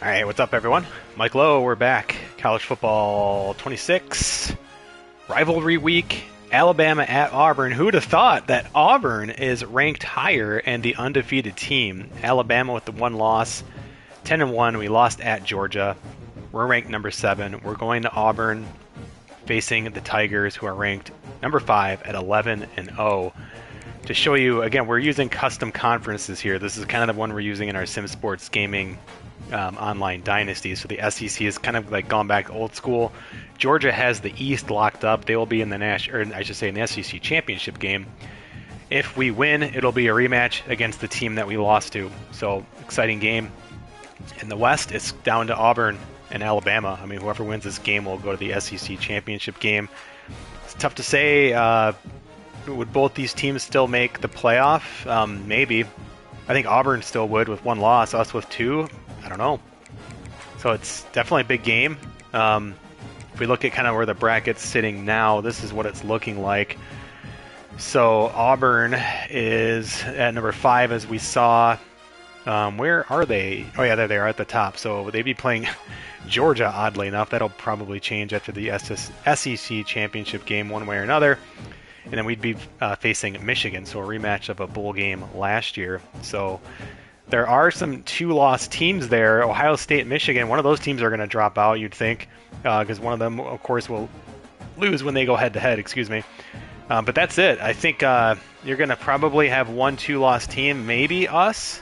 All right, what's up, everyone? Mike Lowe, we're back. College football 26, rivalry week, Alabama at Auburn. Who would have thought that Auburn is ranked higher and the undefeated team? Alabama with the one loss, 10-1. We lost at Georgia. We're ranked number 7. We're going to Auburn, facing the Tigers, who are ranked number 5 at 11-0. To show you, again, we're using custom conferences here. This is kind of the one we're using in our Sim Sports Gaming online Dynasty. So the SEC is kind of like gone back old school. Georgia has the East locked up. They will be in the in the SEC championship game. If we win, it'll be a rematch against the team that we lost to. So exciting game. In the West, it's down to Auburn and Alabama. I mean, whoever wins this game will go to the SEC championship game. It's tough to say. Would both these teams still make the playoff? Maybe. I think Auburn still would with one loss. Us with 2. I don't know. So it's definitely a big game. If we look at kind of where the bracket's sitting now, this is what it's looking like. So Auburn is at number 5, as we saw. Where are they? Oh yeah, there they are at the top. So they'd be playing Georgia, oddly enough. That'll probably change after the SEC championship game one way or another. And then we'd be facing Michigan, so a rematch of a bowl game last year. So there are some 2-loss teams there, Ohio State and Michigan. One of those teams are going to drop out, you'd think, because one of them, of course, will lose when they go head-to-head, excuse me. But that's it. I think you're going to probably have 1 2-loss team, maybe us,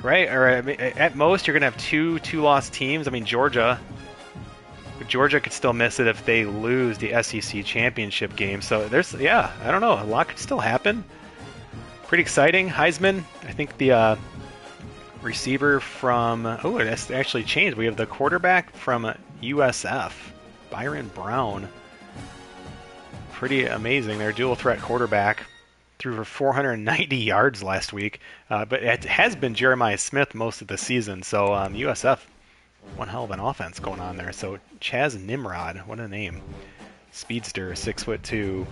right? Or at most, you're going to have 2 2-loss teams. I mean, Georgia could still miss it if they lose the SEC championship game. So there's, I don't know. A lot could still happen. Pretty exciting. Heisman, I think the receiver from, it actually changed. We have the quarterback from USF, Byron Brown. Pretty amazing. Their dual threat quarterback threw for 490 yards last week. But it has been Jeremiah Smith most of the season. So USF, one hell of an offense going on there. So Chaz Nimrod, what a name. Speedster, 6'2".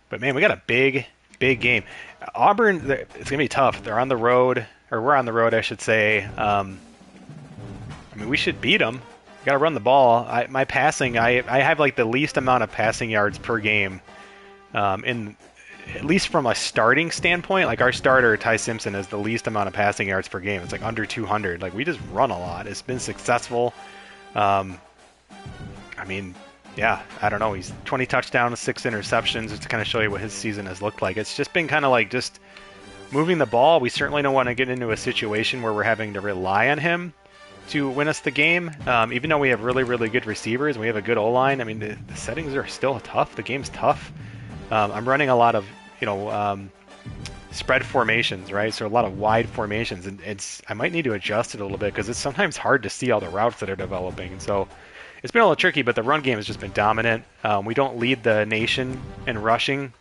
But man, we got a big game. Auburn, it's going to be tough. They're on the road, or we're on the road, I should say. I mean, we should beat them. Got to run the ball. My passing, I have like the least amount of passing yards per game, at least from a starting standpoint. Like our starter, Ty Simpson, has the least amount of passing yards per game. It's like under 200. Like we just run a lot. It's been successful. I mean, yeah, I don't know. He's 20 touchdowns, 6 interceptions, just to kind of show you what his season has looked like. It's just been kind of like just moving the ball. We certainly don't want to get into a situation where we're having to rely on him to win us the game. Even though we have really, really good receivers and we have a good O-line, I mean, the settings are still tough. The game's tough. I'm running a lot of, spread formations, right? So a lot of wide formations, and I might need to adjust it a little bit because it's sometimes hard to see all the routes that are developing. And so it's been a little tricky, but the run game has just been dominant. We don't lead the nation in rushing,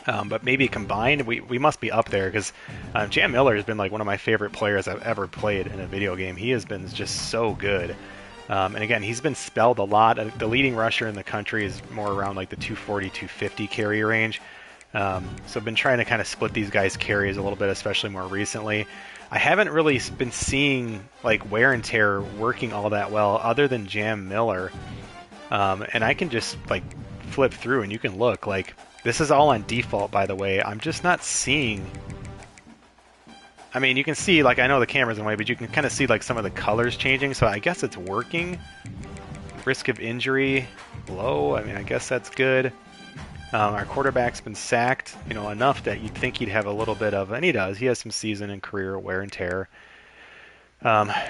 but maybe combined, we must be up there because Jam Miller has been like one of my favorite players I've ever played in a video game. He has been just so good. And again, he's been spelled a lot. The leading rusher in the country is more around like the 240, 250 carry range. So I've been trying to kind of split these guys' carries a little bit, especially more recently. I haven't really been seeing like wear and tear working all that well other than Jam Miller. And I can just like flip through and you can look like this is all on default, by the way. I'm just not seeing. I mean, you can see, like, I know the camera's in the way, but you can kind of see like some of the colors changing. So I guess it's working. Risk of injury low. I mean, I guess that's good. Our quarterback's been sacked, enough that you'd think he'd have a little bit of, and he does. He has some season and career wear and tear.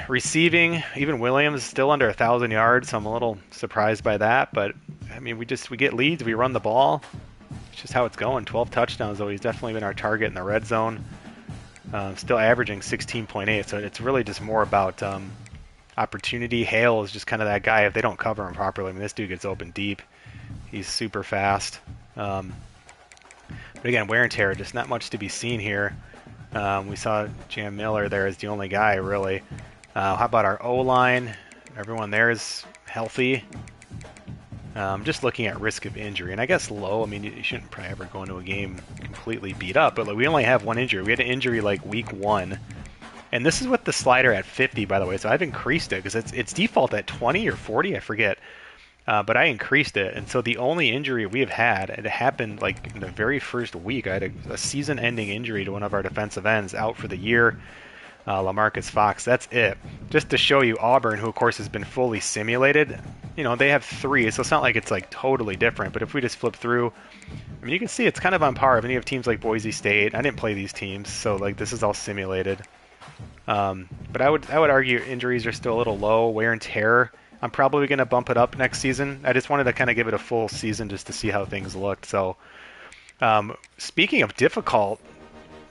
Receiving, even Williams still under 1,000 yards, so I'm a little surprised by that. But I mean, we get leads, we run the ball. It's just how it's going. 12 touchdowns, though. He's definitely been our target in the red zone. Still averaging 16.8, so it's really just more about opportunity. Hale is just kind of that guy. If they don't cover him properly, I mean, this dude gets open deep. He's super fast. But again, wear and tear, just not much to be seen here. We saw Jam Miller there as the only guy, really. How about our O-line? Everyone there is healthy. Just looking at risk of injury, and I guess low. I mean, you shouldn't probably ever go into a game completely beat up, but like, we only have one injury. We had an injury like week 1 And this is with the slider at 50, by the way. So I've increased it because it's default at 20 or 40, I forget. But I increased it, and so the only injury we have had, it happened like in the very first week. I had a season-ending injury to one of our defensive ends, out for the year. LaMarcus Fox, that's it. Just to show you, Auburn, who of course has been fully simulated, they have 3, so it's not like it's like totally different. But if we just flip through, I mean, you can see it's kind of on par. I mean, you have teams like Boise State. I didn't play these teams, so like this is all simulated. But I would argue injuries are still a little low. Wear and tear, I'm probably going to bump it up next season. I just wanted to kind of give it a full season just to see how things looked. So, speaking of difficult,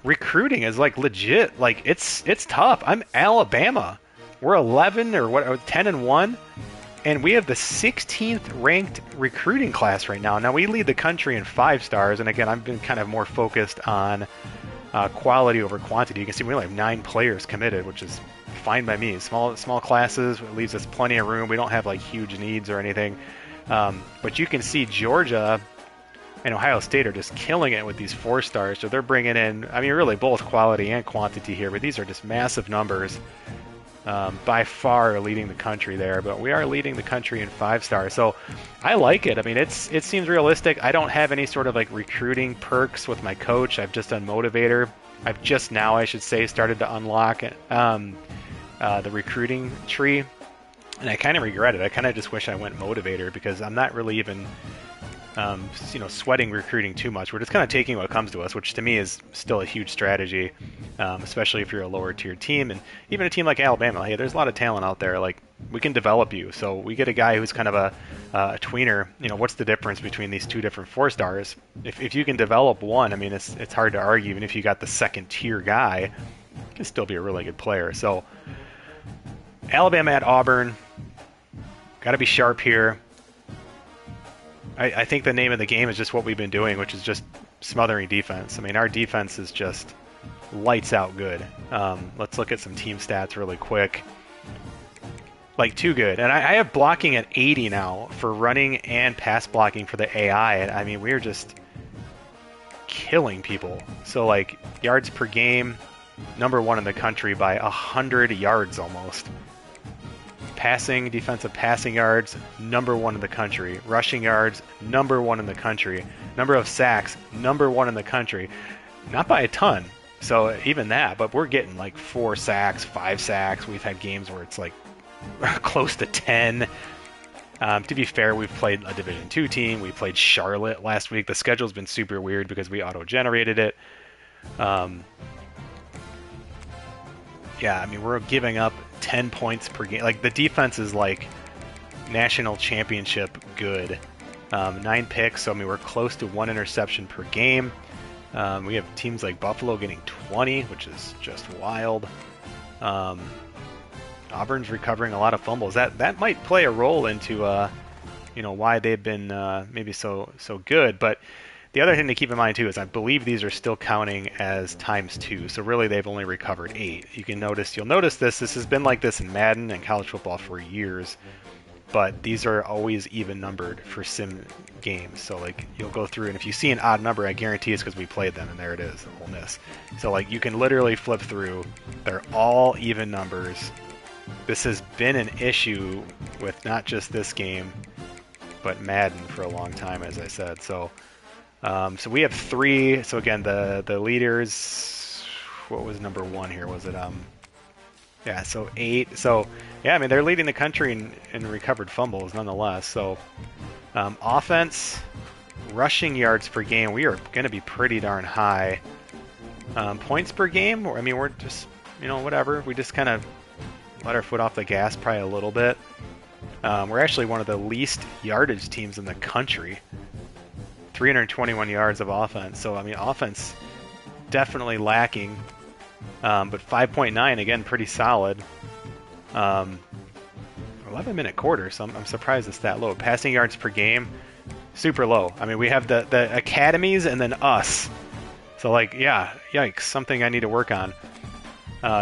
recruiting is like legit. Like it's tough. I'm Alabama. We're 11 or 10-1, and we have the 16th ranked recruiting class right now. Now we lead the country in 5 stars, and again, I've been kind of more focused on quality over quantity. You can see we only have 9 players committed, which is fine by me. Small classes, it leaves us plenty of room. We don't have like huge needs or anything. But you can see Georgia and Ohio State are just killing it with these 4 stars. So they're bringing in, I mean, really both quality and quantity here, but these are just massive numbers. By far leading the country there, but we are leading the country in 5 stars. So I like it. I mean, it seems realistic. I don't have any sort of like recruiting perks with my coach. I've just done Motivator. I've just now, I should say, started to unlock the recruiting tree, and I kind of regret it. I kind of just wish I went Motivator because I'm not really even sweating recruiting too much. We're just kind of taking what comes to us, which to me is still a huge strategy, especially if you're a lower tier team. And even a team like Alabama, hey, there's a lot of talent out there. Like, we can develop you. So we get a guy who's kind of a tweener. What's the difference between these 2 different 4 stars? If you can develop one, I mean, it's hard to argue. Even if you got the second tier guy, he can still be a really good player. So Alabama at Auburn, got to be sharp here. I think the name of the game is just what we've been doing, which is just smothering defense. I mean, our defense is just lights out good. Let's look at some team stats really quick. Like, too good. And I have blocking at 80 now for running and pass blocking for the AI. And I mean, we're just killing people. So, like, yards per game, number 1 in the country by 100 yards almost. Passing, defensive passing yards, number 1 in the country. Rushing yards, number 1 in the country. Number of sacks, number 1 in the country. Not by a ton, so even that, but we're getting like 4 sacks, 5 sacks. We've had games where it's like close to 10. To be fair, we've played a Division II team. We played Charlotte last week. The schedule's been super weird because we auto-generated it. Yeah, I mean, we're giving up 10 points per game. Like, the defense is like national championship good. 9 picks, so I mean, we're close to 1 interception per game. We have teams like Buffalo getting 20, which is just wild. Auburn's recovering a lot of fumbles. That might play a role into why they've been maybe so good. But the other thing to keep in mind too is I believe these are still counting as ×2. So really they've only recovered 8. You'll notice this has been like this in Madden and college football for years. But these are always even numbered for sim games. So like you'll go through, and if you see an odd number, I guarantee it's because we played them, and there it is, Ole Miss. So like you can literally flip through. They're all even numbers. This has been an issue with not just this game, but Madden for a long time, as I said. So we have 3. So again, the leaders. What was number 1 here? Was it Yeah, so 8. So yeah, I mean, they're leading the country in recovered fumbles nonetheless. So offense, rushing yards per game, we are going to be pretty darn high. Points per game, I mean, we're just, whatever. We just kind of let our foot off the gas probably a little bit. We're actually one of the least yardage teams in the country. 321 yards of offense. So, I mean, offense definitely lacking. But 5.9, again, pretty solid. 11-minute quarter, so I'm surprised it's that low. Passing yards per game, super low. I mean, we have the academies and then us. So, like, yeah, yikes, something I need to work on.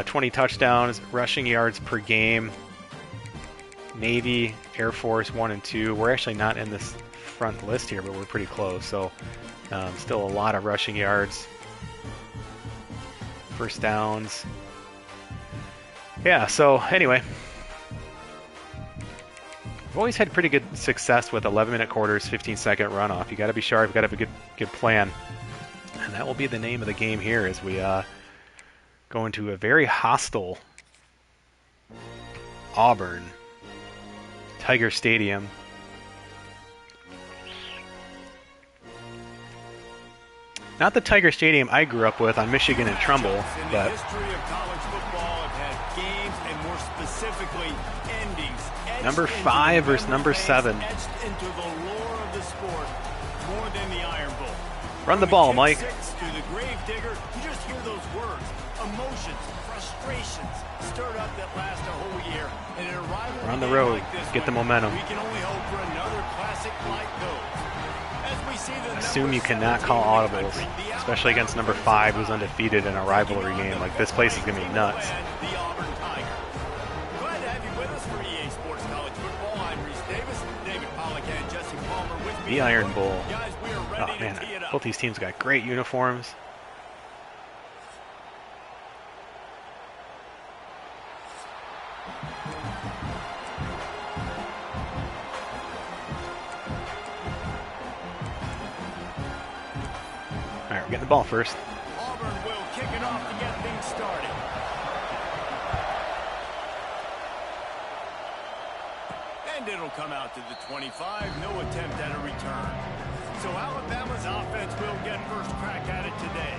20 touchdowns, rushing yards per game. Navy, Air Force 1 and 2. We're actually not in this front list here, but we're pretty close. So, still a lot of rushing yards. First downs. Yeah, so anyway, we've always had pretty good success with 11-minute quarters, 15-second runoff. You got to be sharp, you got to have a good plan, and that will be the name of the game here as we go into a very hostile Auburn Tiger Stadium. Not the Tiger Stadium I grew up with on Michigan and Trumbull, but number 5 versus number 7. Run the ball, Mike. We're on the road. Get the momentum. Assume you cannot call audibles, especially against number 5 who's undefeated in a rivalry game. Like, this place is going to be nuts. The Iron Bowl. Oh man, both these teams got great uniforms. All right, we're getting the ball first. Auburn will kick it off to get things started. And it'll come out to the 25. No attempt at a return. So Alabama's offense will get first crack at it today.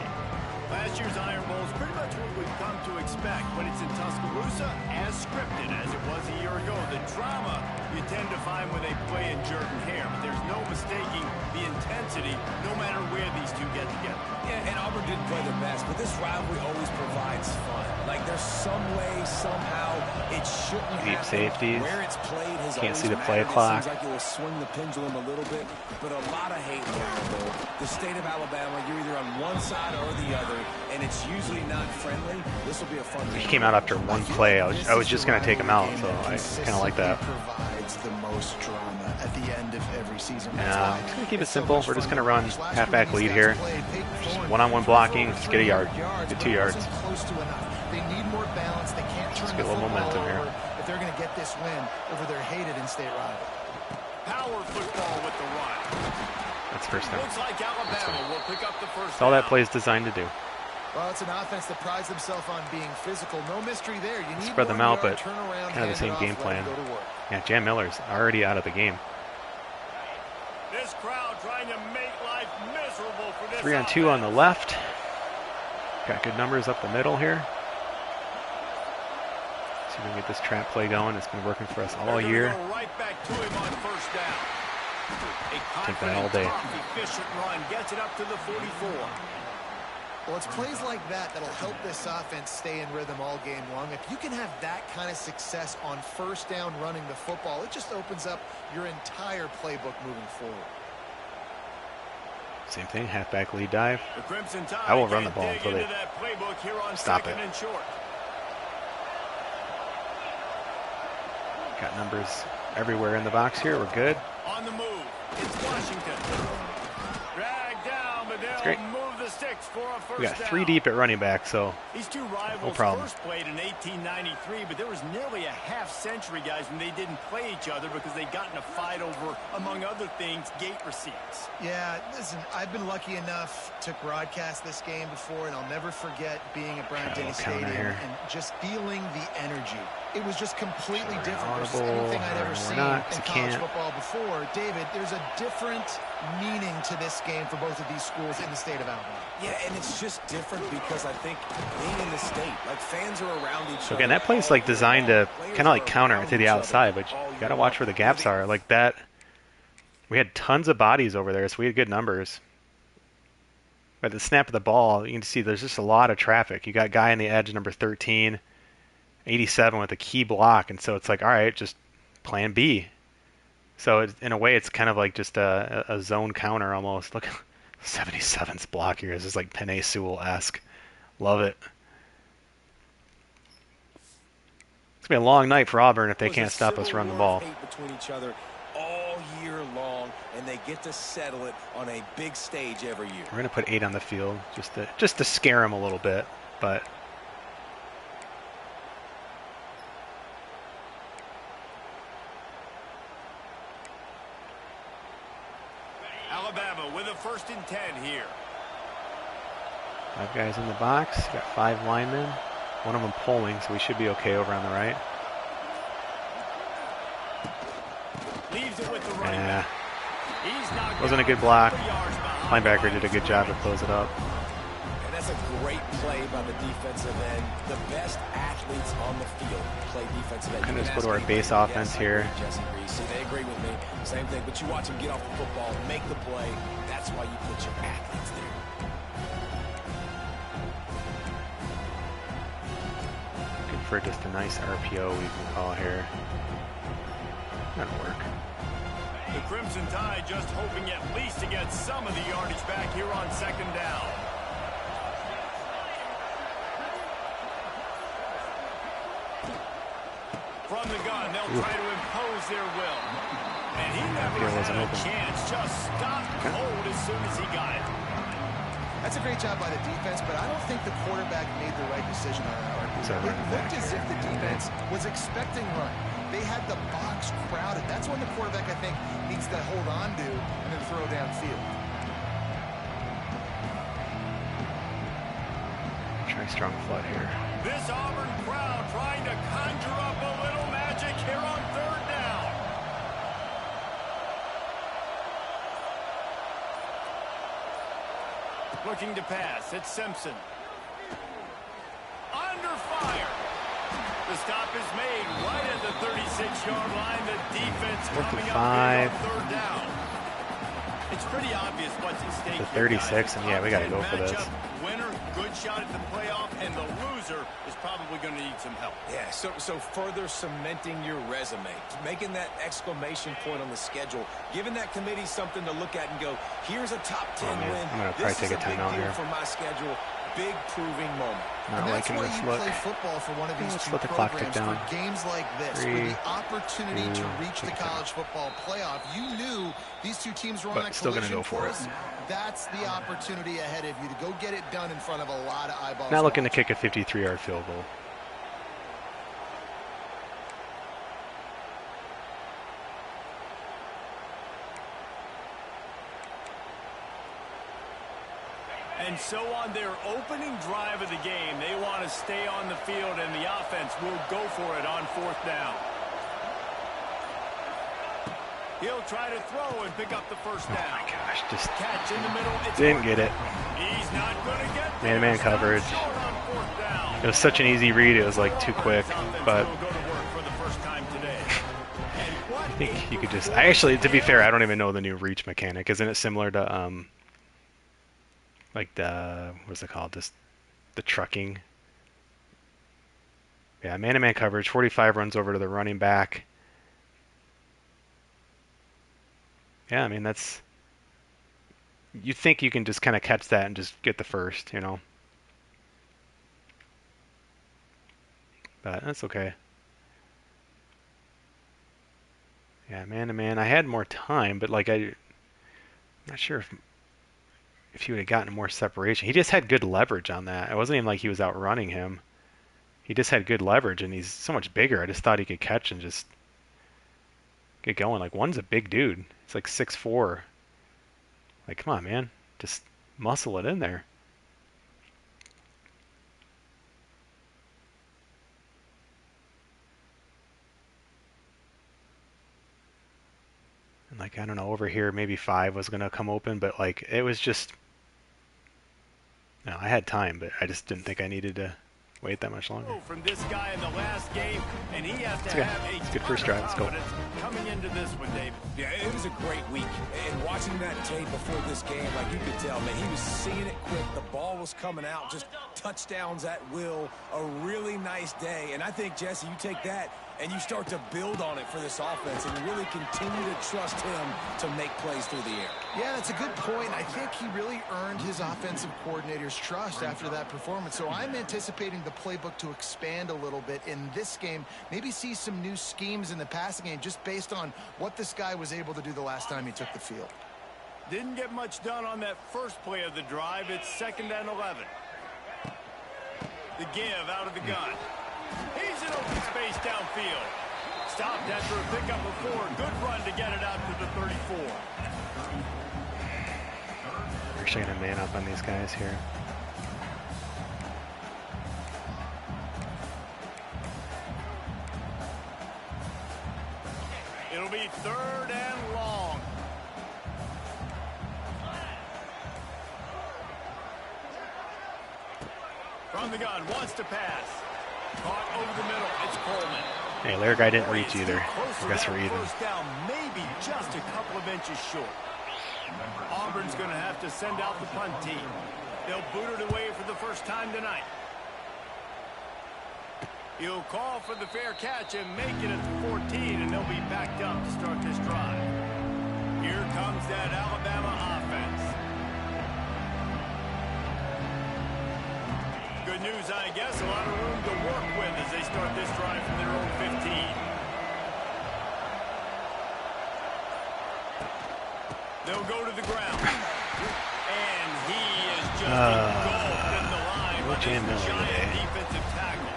Last year's Iron Bowl is pretty much what we've come to expect, but it's in Tuscaloosa as scripted as it was a year ago. The drama you tend to find when they play in Jordan-Hare, but there's no mistaking the intensity no matter where these two get together. Yeah, and Auburn didn't play their best, but this rivalry always provides fun. Like, there's some way, somehow, it shouldn't deep happen. safeties. Where it's played has Can't see the always play mattered. clock. It seems like it will swing the pendulum a little bit, but a lot of hate in the Iron Bowl. The state of Alabama, you're either on one side or the other, and it's usually not friendly. This will be a fun game. He came out after one play. I was just going to take him out, so I kind of like that. Provides the most drama at the end of every season. I'm just going to keep it simple. We're just going to run halfback lead here. Just one-on-one blocking. Just get a yard. Get 2 yards. They need more balance. They can't turn get a little momentum here if they're going to get this win over their hated in-state rival. Power football with the run. That's first down. Looks like Alabama will pick up the first That's all that down. play is designed to do. Well, it's an offense that prides themselves on being physical. No mystery there. You need Spread them out, but turnaround, kind of the same hand it game off, let plan. it go to work. Yeah, Jan Miller's already out of the game. This crowd trying to make life miserable for this 3-on-2 on the left. Got good numbers up the middle here. See if we can get this trap play going. It's been working for us all year. Go right back to him on first down. Take that all day. Efficient run gets it up to the 44. Well, it's plays like that that'll help this offense stay in rhythm all game long. If you can have that kind of success on first down running the football, it just opens up your entire playbook moving forward. Same thing, halfback lead dive. The Crimson Tide I will run the ball dig until they into that playbook here on stop second it. and short. Got numbers everywhere in the box here. We're good. On the move, it's Washington. Dragged down, but they'll great. move the sticks for a first We got down. 3 deep at running back, so These two rivals no problem. first played in 1893, but there was nearly a half-century, guys, when they didn't play each other because they got in a fight over, among other things, gate receipts. Yeah, listen, I've been lucky enough to broadcast this game before, and I'll never forget being at Bryant-Denny Counter Stadium here. and just feeling the energy. It was just completely Sorry, different versus audible. anything I'd ever We're seen not, in 'cause you college can't. football before. David, there's a different meaning to this game for both of these schools in the state of Alabama. Yeah, and it's just different because I think being in the state, like, fans are around each other. So again, that play's like designed to kind of like counter to the outside, but you got to watch where the gaps are. Like that, we had tons of bodies over there, so we had good numbers. At the snap of the ball, you can see there's just a lot of traffic. You got guy on the edge, number 13, 87 with a key block, and so it's like, all right, just plan B. So in a way, it's kind of like just a zone counter almost. Look, 77's block here is just like Penei Sewell-esque. Love it. It's going to be a long night for Auburn if they can't stop us run the ball. Between each other all year long, and they get to settle it on a big stage every year. We're going to put 8 on the field just to scare them a little bit, but Alabama with a 1st and 10 here. 5 guys in the box. Got 5 linemen. One of them pulling, so we should be okay over on the right. Leaves it with the running Yeah. back. He's knocked Wasn't a down good block. 3 yards behind Linebacker the did a good job to close it up. And that's a great play by the defensive end. The best athletes on the field play defensive end. Kind You of just can go to our ask base anybody. offense Yes, I here. agree, Jesse Reese. See, they agree with me. Same thing. But you watch them get off the football, make the play. That's why you put your athletes there. Looking for just a nice RPO we can call here. That'll work. The Crimson Tide just hoping at least to get some of the yardage back here on 2nd down. From the gun, they'll try to impose their will. And he never had a chance, just stopped cold as soon as he got it. That's a great job by the defense, but I don't think the quarterback made the right decision on that RPO. It looked as if the defense was expecting run. They had the box crowded. That's when the quarterback, I think, needs to hold on to and then throw downfield. Try strong flood here. This Auburn crowd trying to conjure up a little magic here on 3rd down. Looking to pass. It's Simpson. Under fire. The stop is made right at the 36-yard line. The defense coming up here on 3rd down. It's pretty obvious what's at stake. The 36, and yeah, we got to go for this. Winner, good shot at the playoff, and the loser is probably going to need some help. Yeah, so further cementing your resume, making that exclamation point on the schedule, giving that committee something to look at and go, here's a top 10 win. I'm going to probably take a timeout here. For my schedule. Big proving moment. Not liking this look. Play football for one of these Let's two let the clock tick programs down. for games like this, 3, with the opportunity to 2, reach the college football playoff. You knew these two teams were on a But still going to collision go for it. course. That's the opportunity ahead of you to go get it done in front of a lot of eyeballs. Not looking to kick a 53-yard field goal. And so on their opening drive of the game, they want to stay on the field, and the offense will go for it on 4th down. He'll try to throw and pick up the 1st down. Oh my gosh, just Catch in the middle. didn't get it. He's not going to get there. Man-to-man coverage. Short on 4th down. It was such an easy read, it was like too quick, but Will go to work for the first time today. And what I think you could just, I actually, to be fair, I don't even know the new reach mechanic. Isn't it similar to, like the, what's it called, just the trucking? Yeah, man-to-man coverage, 45 runs over to the running back. Yeah, I mean, that's, you think you can just kind of catch that and just get the first, you know? But that's okay. Yeah, man-to-man. I had more time, but like I'm not sure if he would have gotten more separation. He just had good leverage on that. It wasn't even like he was outrunning him. He just had good leverage, and he's so much bigger. I just thought he could catch and just get going. Like, one's a big dude. It's like 6'4". Like, come on, man. Just muscle it in there. And like, I don't know, over here maybe 5 was going to come open, but like, it was just, no, I had time, but I just didn't think I needed to wait that much longer. From this guy in the last game, and he has to Okay. have a Good first drive. Let's go. coming into this one, David. Yeah, it was a great week. And watching that tape before this game, like you could tell, man, he was seeing it quick. The ball was coming out, just touchdowns at will. A really nice day. And I think, Jesse, you take that and you start to build on it for this offense and really continue to trust him to make plays through the air. Yeah, that's a good point. I think he really earned his offensive coordinator's trust after that performance. So I'm anticipating the playbook to expand a little bit in this game. Maybe see some new schemes in the passing game just based on what this guy was able to do the last time he took the field. Didn't get much done on that first play of the drive. It's 2nd and 11. The give out of the gun. He's in open space downfield. Stopped after a pickup of 4. Good run to get it out to the 34. Actually gonna man up on these guys here. It'll be 3rd and long. From the gun, wants to pass. Caught over the middle. It's Coleman. Hey, their guy didn't reach either. I guess we're even. First down, maybe just a couple of inches short. Auburn's going to have to send out the punt team. They'll boot it away for the first time tonight. He'll call for the fair catch and make it at the 14, and they'll be backed up to start this drive. Here comes that Alabama offense. Good news, I guess. A lot of room to work with as they start this drive from their own 15. They'll go to the ground. And he is just engulfed in the line by this giant defensive tackle.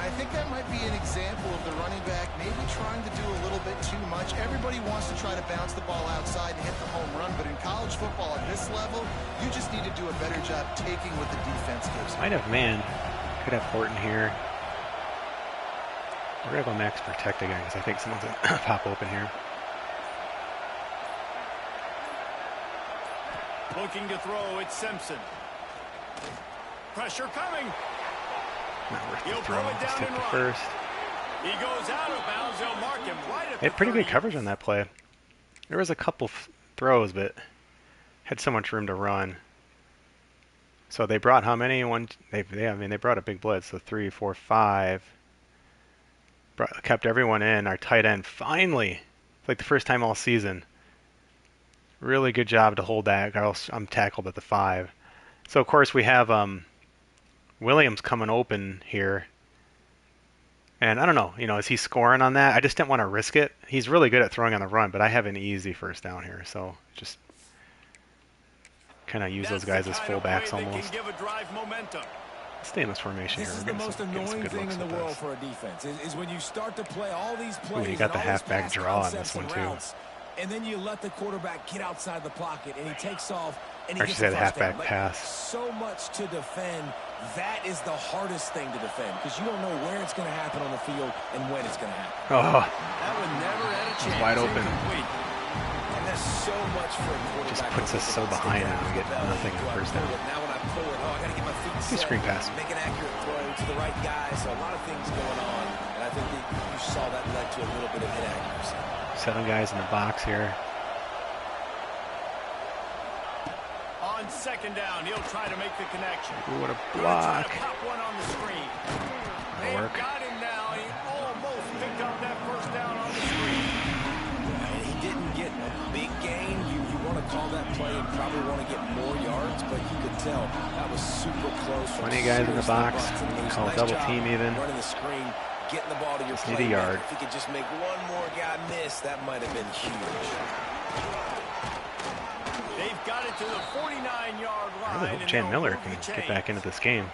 I think that might be an example of the running back maybe trying to do a little bit too much. Everybody wants to try to bounce the ball outside and hit the home run, but in college football at this level, you just need to do a better job taking what the defense gives you. Might have man. Could have Horton here. We're gonna go max protect again because I think someone's gonna pop open here. Looking to throw, it's Simpson. Pressure coming. Not worth the throw. Just hit the first. He goes out of bounds. They'll mark him right at They had pretty good coverage on that play. There was a couple throws, but had so much room to run. So they brought how many? They brought a big blitz. So 3, 4, 5. Kept everyone in. Our tight end finally, like the first time all season. Really good job to hold that. I'm tackled at the 5. So of course we have Williams coming open here. And I don't know, is he scoring on that? I just didn't want to risk it. He's really good at throwing on the run, but I have an easy first down here. So just kind of use those guys as fullbacks almost. Stay in this formation this here. This is the most annoying thing in the world for a defense is when you start to play all these plays. Ooh, you got the halfback draw on this one too. And then you let the quarterback get outside the pocket, and he takes off, and he gets the halfback pass. So much to defend. That is the hardest thing to defend because you don't know where it's going to happen on the field and when it's going to happen. Oh, that would never had a chance. Wide open. And that's so much for a quarterback. Just puts us so behind and we get nothing on first down. Now when I pull it, I got to get my feet set. Screen pass. Make an accurate throw to the right guy. So a lot of things going on, and I think that you saw that led to a little bit of inaccuracy. 7 guys in the box here. On second down, he'll try to make the connection. Ooh, what a block. Pop one on the screen. They got him now. He almost picked up that first down on the screen. And he didn't get a big gain. You want to call that play and probably want to get more yards, but you could tell that was super close. 20 guys in the box. Call double team even. Running the screen. Getting the ball to your play. Need a yard. If he could just make one more guy miss, that might have been huge. They've got it to the 49-yard line. I really hope Jan Miller can get back into this game.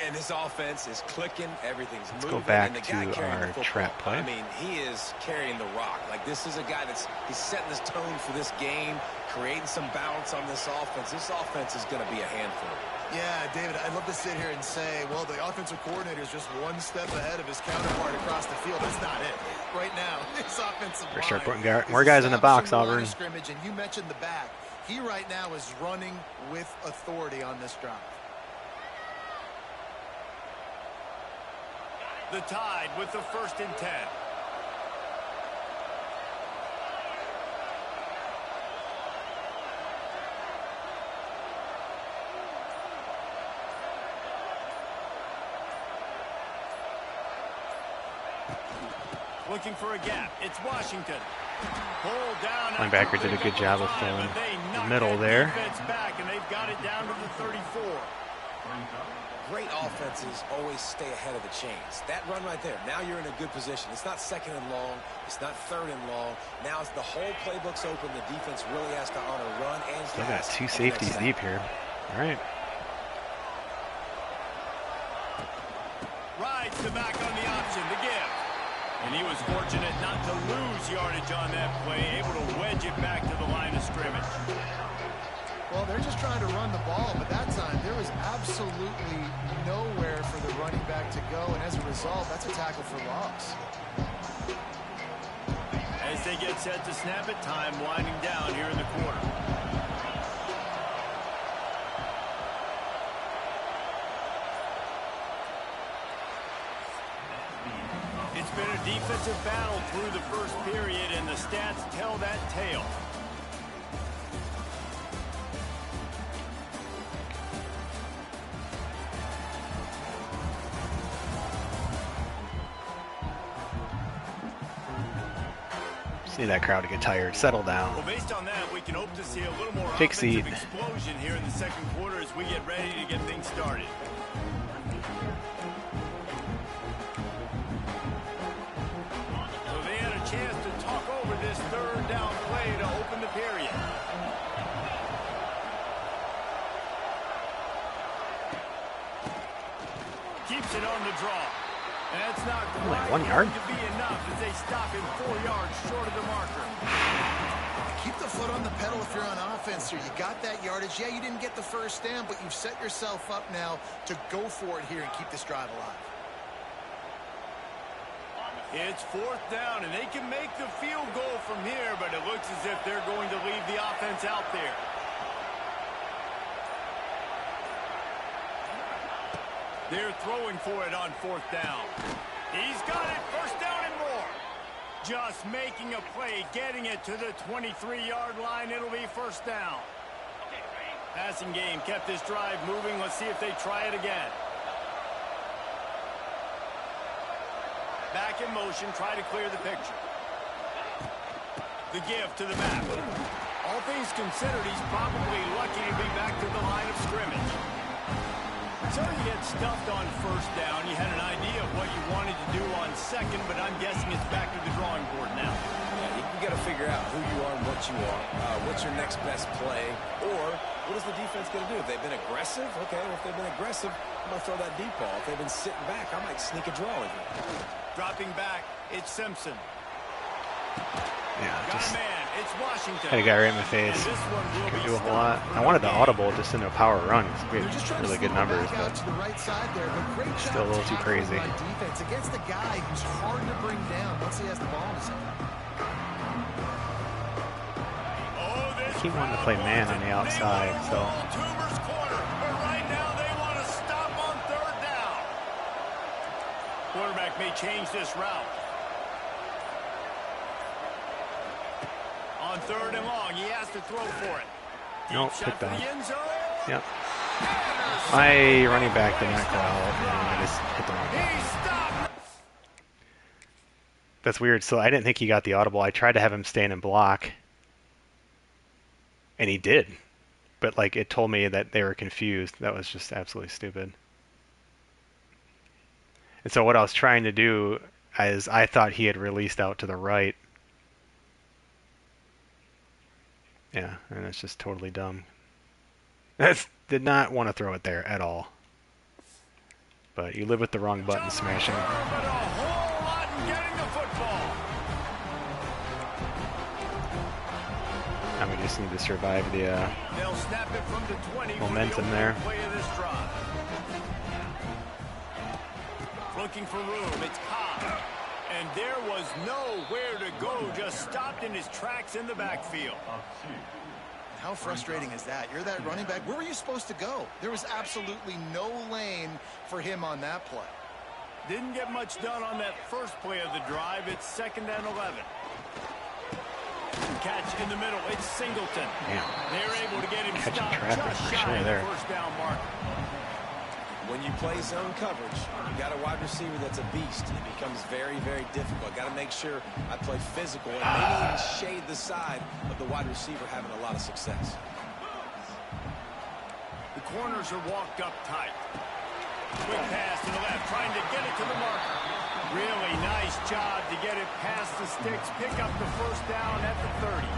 And this offense is clicking. Everything's moving. Let's go back to our trap play. I mean, he is carrying the rock. Like, this is a guy he's setting this tone for this game, creating some balance on this offense. This offense is going to be a handful. Yeah, David, I'd love to sit here and say, well, the offensive coordinator is just one step ahead of his counterpart across the field. That's not it. Right now, this offensive line. Start putting more guys in the box, Auburn. Scrimmage, and you mentioned the back. He right now is running with authority on this drive. The Tide with the 1st and 10. Looking for a gap. It's Washington. Linebacker did a good job of filling the middle there. Back and they've got it down to the 34. Great offenses always stay ahead of the chains. That run right there, now you're in a good position. It's not 2nd and long. It's not 3rd and long. Now it's the whole playbook's open. The defense really has to honor run and pass. Still got 2 safeties deep here. All right. Rides the back on the option, the give. And he was fortunate not to lose yardage on that play, able to wedge it back to the line of scrimmage. Well, they're just trying to run the ball, but that time there was absolutely nowhere for the running back to go, and as a result, that's a tackle for loss. As they get set to snap it, time winding down here in the quarter. It's been a defensive battle through the first period, and the stats tell that tale. Need that crowd to get tired. Settle down. Well, based on that, we can hope to see a little more Take offensive seat. explosion here in the second quarter as we get ready to get things started. So they had a chance to talk over this third down play to open the period. Keeps it on the draw. And that's not quite 1 yard to be enough as they stop him 4 yards short of the marker. Keep the foot on the pedal if you're on offense here. You got that yardage. Yeah, you didn't get the first down, but you've set yourself up now to go for it here and keep this drive alive. It's fourth down, and they can make the field goal from here, but it looks as if they're going to leave the offense out there. They're throwing for it on fourth down. He's got it, first down and more. Just making a play, getting it to the 23-yard line. It'll be first down. Passing game kept this drive moving. Let's see if they try it again. Back in motion, try to clear the picture. The give to the back. All things considered, he's probably lucky to be back to the line of scrimmage. So you get stuffed on first down. You had an idea of what you wanted to do on second, but I'm guessing it's back to the drawing board now. Yeah, you got to figure out who you are and what you are. What's your next best play? Or what is the defense going to do? If they've been aggressive, okay, well, if they've been aggressive, I'm going to throw that deep ball. If they've been sitting back, I might sneak a draw in here. Dropping back, it's Simpson. Yeah, Got just a man, it's Washington. had a guy right in my face. And this one will Could be do a whole stopped lot. for I wanted the no gain. audible just into a power run. We They're just had trying really to good slip numbers, back out but to the right side there, but great still a job little too tackling crazy. by defense against the guy who's hard to bring down once he has the ball in his hand. Oh, this I keep wanting to crowd play man wants on the it. outside, They so want Toomer's corner, but right now they want to stop on third down. Quarterback may change this route. On third and long, he has to throw for it. nope, Shot pick for the that. end zone. Yep. My running back did not go out, and I just hit the wrong button. He stopped. That's weird. So I didn't think he got the audible. I tried to have him stand and block, and he did. But like it told me that they were confused. That was just absolutely stupid. And so what I was trying to do is I thought he had released out to the right. Yeah, and it's just totally dumb. Did not want to throw it there at all. But you live with the wrong button smashing. But a whole lot in getting the football. And we just need to survive the They'll snap it from the 20 for the momentum opening there. play of this drive. Looking for room, it's Cobb. And there was nowhere to go, just stopped in his tracks in the backfield. How frustrating is that? You're that running back. Where were you supposed to go? There was absolutely no lane for him on that play. Didn't get much done on that first play of the drive. It's 2nd and 11. Catch in the middle. It's Singleton. Damn. They're able to get him Catching stopped traffic just for shy sure of there. the first down mark. When you play zone coverage, you got a wide receiver that's a beast. It becomes very, very difficult. Got to make sure I play physical and maybe even shade the side of the wide receiver having a lot of success. The corners are walked up tight. Quick pass to the left, trying to get it to the marker. Really nice job to get it past the sticks, pick up the first down at the 30.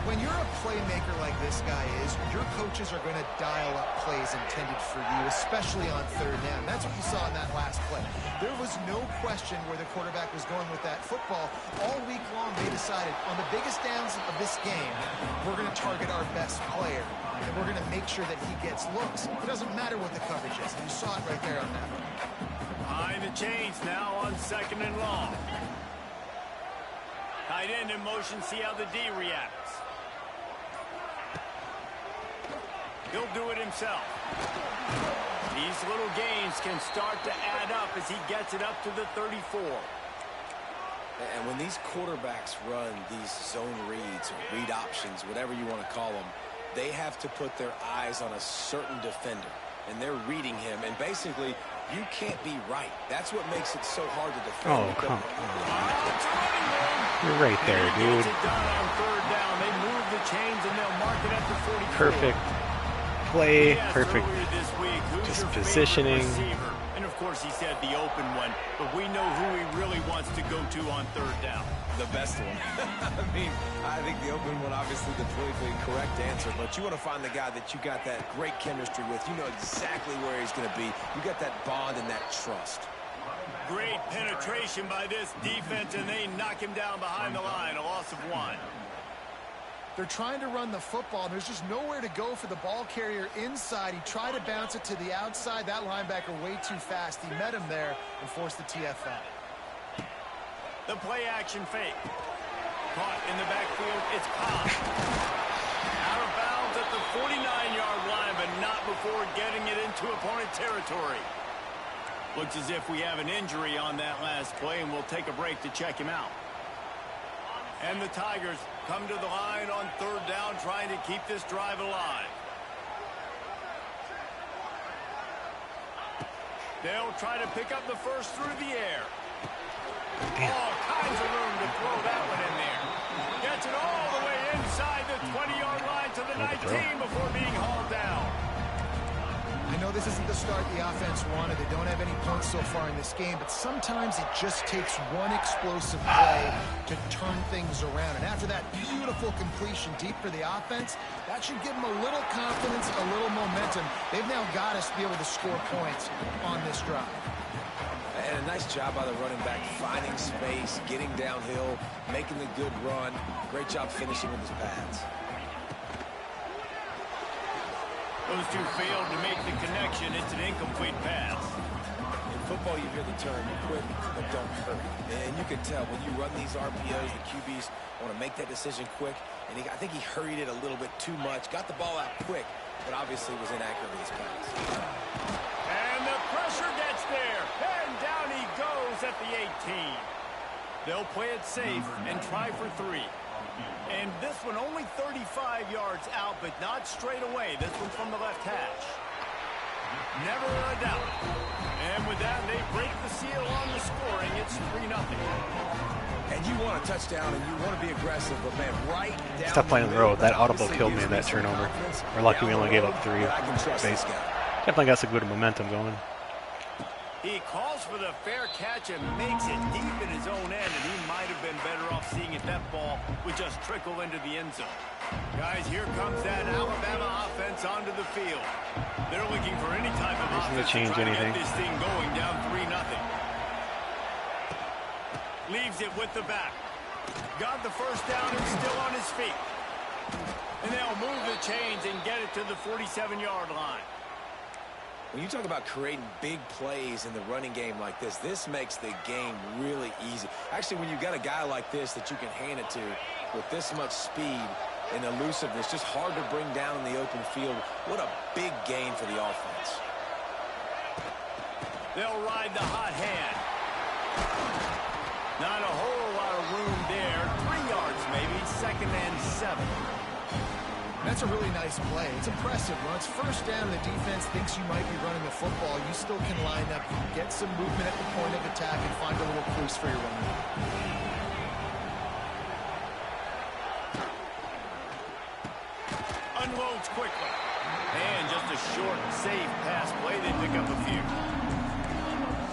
When you're a playmaker like this guy is, your coaches are going to dial up plays intended for you, especially on third down. That's what you saw in that last play. There was no question where the quarterback was going with that football. All week long, they decided on the biggest downs of this game, we're going to target our best player, and we're going to make sure that he gets looks. It doesn't matter what the coverage is. You saw it right there on that one. Behind the chains now on 2nd and long. Tight end in motion, see how the D reacts. He'll do it himself. These little gains can start to add up as he gets it up to the 34. And when these quarterbacks run these zone reads, or read options, whatever you want to call them, they have to put their eyes on a certain defender. And they're reading him. And basically, you can't be right. That's what makes it so hard to defend. Oh, come on. You're right there, dude. Gets it done on 3rd down. They move the chains and they'll mark it at the 44. Perfect play, perfect just positioning. And of course he said the open one, but we know who he really wants to go to on 3rd down. The best one. I mean, I think the open one, obviously the politically correct answer, but you want to find the guy that you got that great chemistry with. You know exactly where he's going to be. You got that bond and that trust. Great penetration by this defense, and they knock him down behind the line. A loss of 1. They're trying to run the football. There's just nowhere to go for the ball carrier inside. He tried to bounce it to the outside. That linebacker way too fast. He met him there and forced the TFL. The play action fake. Caught in the backfield. It's Cobb. Out of bounds at the 49-yard line, but not before getting it into opponent territory. Looks as if we have an injury on that last play, and we'll take a break to check him out. And the Tigers come to the line on 3rd down, trying to keep this drive alive. They'll try to pick up the first through the air. All kinds of room to throw that one in there. Gets it all the way inside the 20-yard line to the 19 before being hauled down. I know this isn't the start the offense wanted. They don't have any points so far in this game, but sometimes it just takes one explosive play to turn things around. And after that beautiful completion deep for the offense, that should give them a little confidence, a little momentum. They've now got us to be able to score points on this drive. And a nice job by the running back, finding space, getting downhill, making the good run. Great job finishing with his pads. Those two failed to make the connection. It's an incomplete pass. In football, you hear the term quick, but don't hurry. And you can tell when you run these RPOs, the QBs want to make that decision quick. And I think he hurried it a little bit too much. Got the ball out quick, but obviously was inaccurate with his pass. And the pressure gets there. And down he goes at the 18. They'll play it safe and try for 3. And this one only 35 yards out, but not straight away. This one from the left hash. Never a doubt. And with that, they break the seal on the scoring. It's 3-0. And you want a touchdown, and you want to be aggressive, but man, right down. Stop playing on the road. That audible killed me in that turnover. We're lucky we only gave up 3. Definitely got some good momentum going. He calls for the fair catch and makes it deep in his own end, and he might have been better off seeing it that ball would just trickle into the end zone. Guys, here comes that Alabama offense onto the field. They're looking for any type of offense to change anything. get this thing going down 3-0. Leaves it with the back. Got the first down and still on his feet. And they'll move the chains and get it to the 47-yard line. When you talk about creating big plays in the running game like this makes the game really easy. Actually, when you've got a guy like this that you can hand it to with this much speed and elusiveness, just hard to bring down in the open field. What a big gain for the offense. They'll ride the hot hand. Not a whole lot of room there. 3 yards maybe, 2nd and 7. That's a really nice play. It's impressive. When it's first down and the defense thinks you might be running the football, you still can line up, get some movement at the point of attack, and find a little crease for your running. Unloads quickly. And just a short, safe pass play. They pick up a few.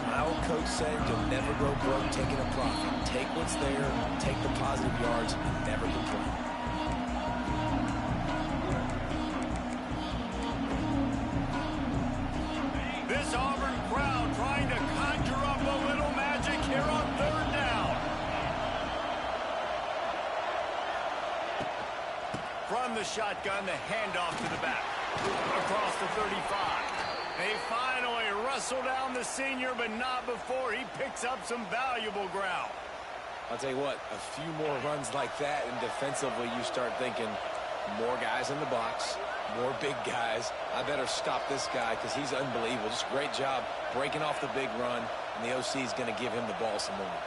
My old coach said you'll never go broke taking a profit. Take what's there, take the positive yards, never complain. This Auburn crowd trying to conjure up what shotgun, the handoff to the back. Across the 35. They finally wrestle down the senior, but not before he picks up some valuable ground. I'll tell you what, a few more runs like that, and defensively you start thinking more guys in the box, more big guys. I better stop this guy because he's unbelievable. Just a great job breaking off the big run, and the OC is going to give him the ball some more.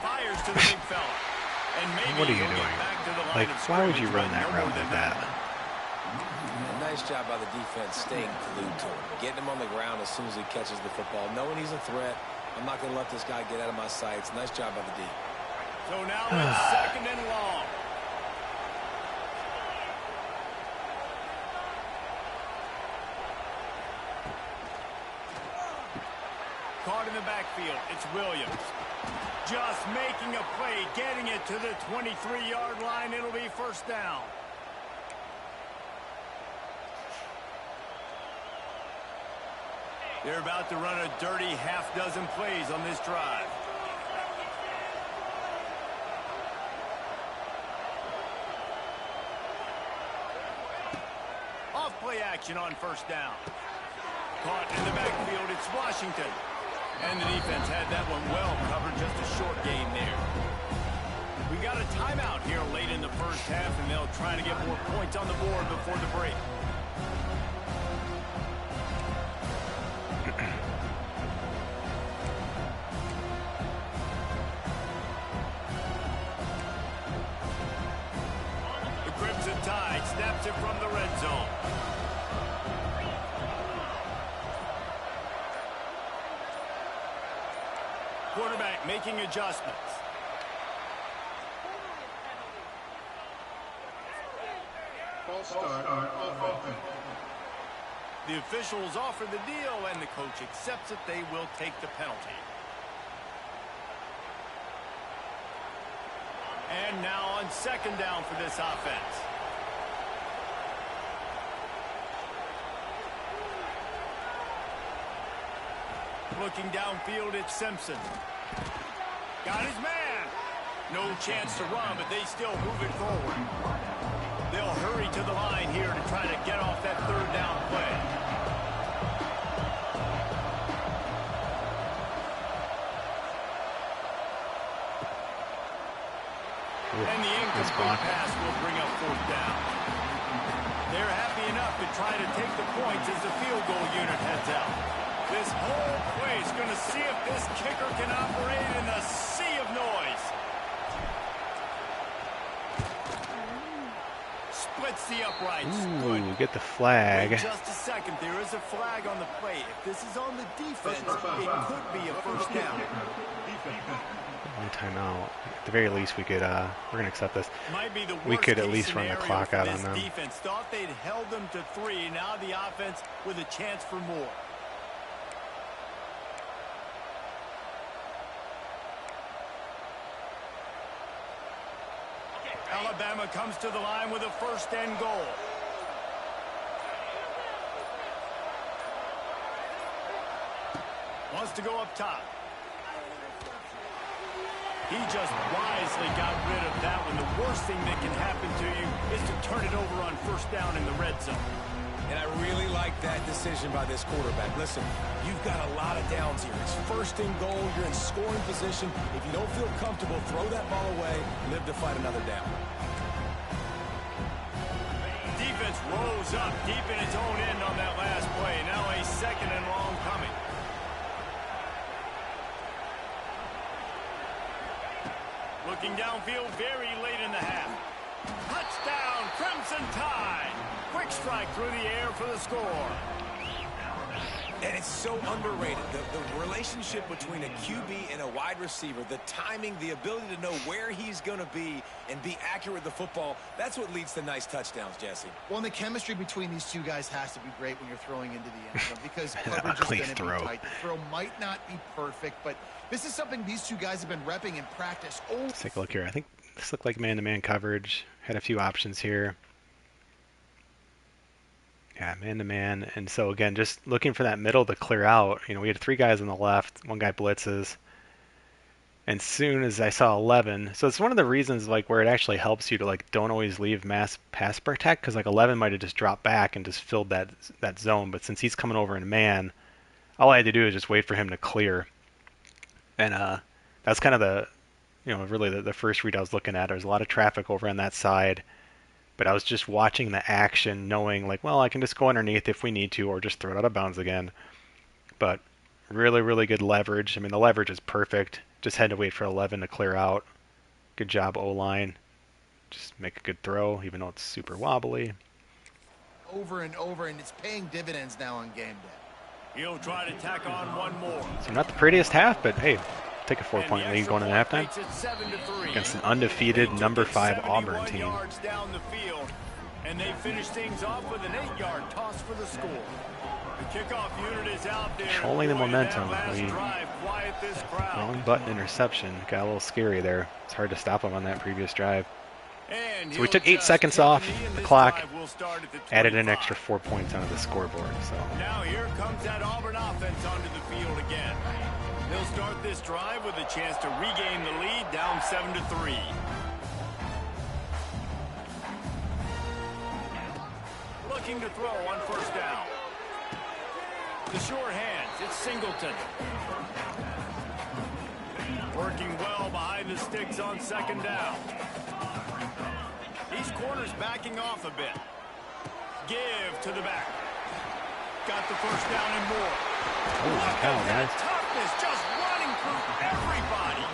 Fires to the big fella. And maybe What are you he'll get doing? back to the line Like, of why would you scrimmage, run but that no route more like than that? A nice job by the defense staying glued to him, getting him on the ground as soon as he catches the football, knowing he's a threat. I'm not going to let this guy get out of my sights. Nice job by the D. So now it's second and long. Caught in the backfield. It's Williams. Just making a play, getting it to the 23-yard line. It'll be first down. They're about to run a dirty half-dozen plays on this drive. Off-play action on first down. Caught in the backfield, it's Washington. And the defense had that one well covered, just a short gain there. We got a timeout here late in the first half, and they'll try to get more points on the board before the break. The Crimson Tide snaps it from the red zone. Quarterback making adjustments. False start on offense. The officials offer the deal, and the coach accepts it. They will take the penalty. And now on second down for this offense. Looking downfield, it's Simpson. Got his man. No chance to run, but they still move it forward. They'll hurry to the line here to try to get off that third down play. And the incomplete pass will bring up fourth down. They're happy enough to try to take the points as the field goal unit heads out. This whole play is going to see if this kicker can operate in the sea of noise. Splits the uprights. Ooh, get the flag. Wait just a second. There is a flag on the play. If this is on the defense, it could be a first down. One timeout. At the very least, we could. We're gonna accept this. Might be the We could at worst-case least run the scenario clock for out on this them. defense thought they'd held them to 3. Now the offense with a chance for more. Alabama comes to the line with a first and goal. Wants to go up top. He just wisely got rid of that one. The worst thing that can happen to you is to turn it over on first down in the red zone. And I really like that decision by this quarterback. Listen, you've got a lot of downs here. It's first and goal. You're in scoring position. If you don't feel comfortable, throw that ball away. Live to fight another down. Defense rose up deep in its own end on that last play. Now a second and long coming. Looking downfield very late in the half. Touchdown, Crimson Tide. Quick strike through the air for the score. And it's so underrated. The relationship between a QB and a wide receiver, the timing, the ability to know where he's going to be and be accurate with the football, that's what leads to nice touchdowns, Jesse. Well, and the chemistry between these two guys has to be great when you're throwing into the end zone because coverage is Ugly going to be throw. tight. The throw might not be perfect, but this is something these two guys have been repping in practice. Oh, Let's take a look here. I think this looked like man-to-man coverage. Had a few options here. Yeah, man-to-man. And so, again, just looking for that middle to clear out. You know, we had 3 guys on the left. 1 guy blitzes. And soon as I saw 11, so it's one of the reasons like where it actually helps you to like don't always leave mass pass protect, because like 11 might have just dropped back and just filled that zone. But since he's coming over in man, all I had to do is just wait for him to clear. And that's kind of the really the first read I was looking at. There's a lot of traffic over on that side, but I was just watching the action, knowing like, well, I can just go underneath if we need to, or just throw it out of bounds again. But really, really good leverage. I mean, the leverage is perfect. Just had to wait for 11 to clear out. Good job, O-line. Just make a good throw, even though it's super wobbly. Over and over, and it's paying dividends now on game day. He'll try to tack on one more. So not the prettiest half, but hey, take a 4-point lead going into halftime against an undefeated number 5 Auburn team. Down the field, and they finish things off with an 8-yard toss for the score. The kickoff unit is out there. Controlling the momentum. Wrong button interception. Got a little scary there. It's hard to stop him on that previous drive. So we took 8 seconds off the clock, added an extra 4 points onto the scoreboard. So now here comes that Auburn offense onto the field again. They'll start this drive with a chance to regain the lead, down 7-3. Looking to throw on first down. The short hands, it's Singleton. Working well behind the sticks on second down. These corners backing off a bit. Give to the back. Got the first down and more. holy cow, guys. Toughness just running through everybody.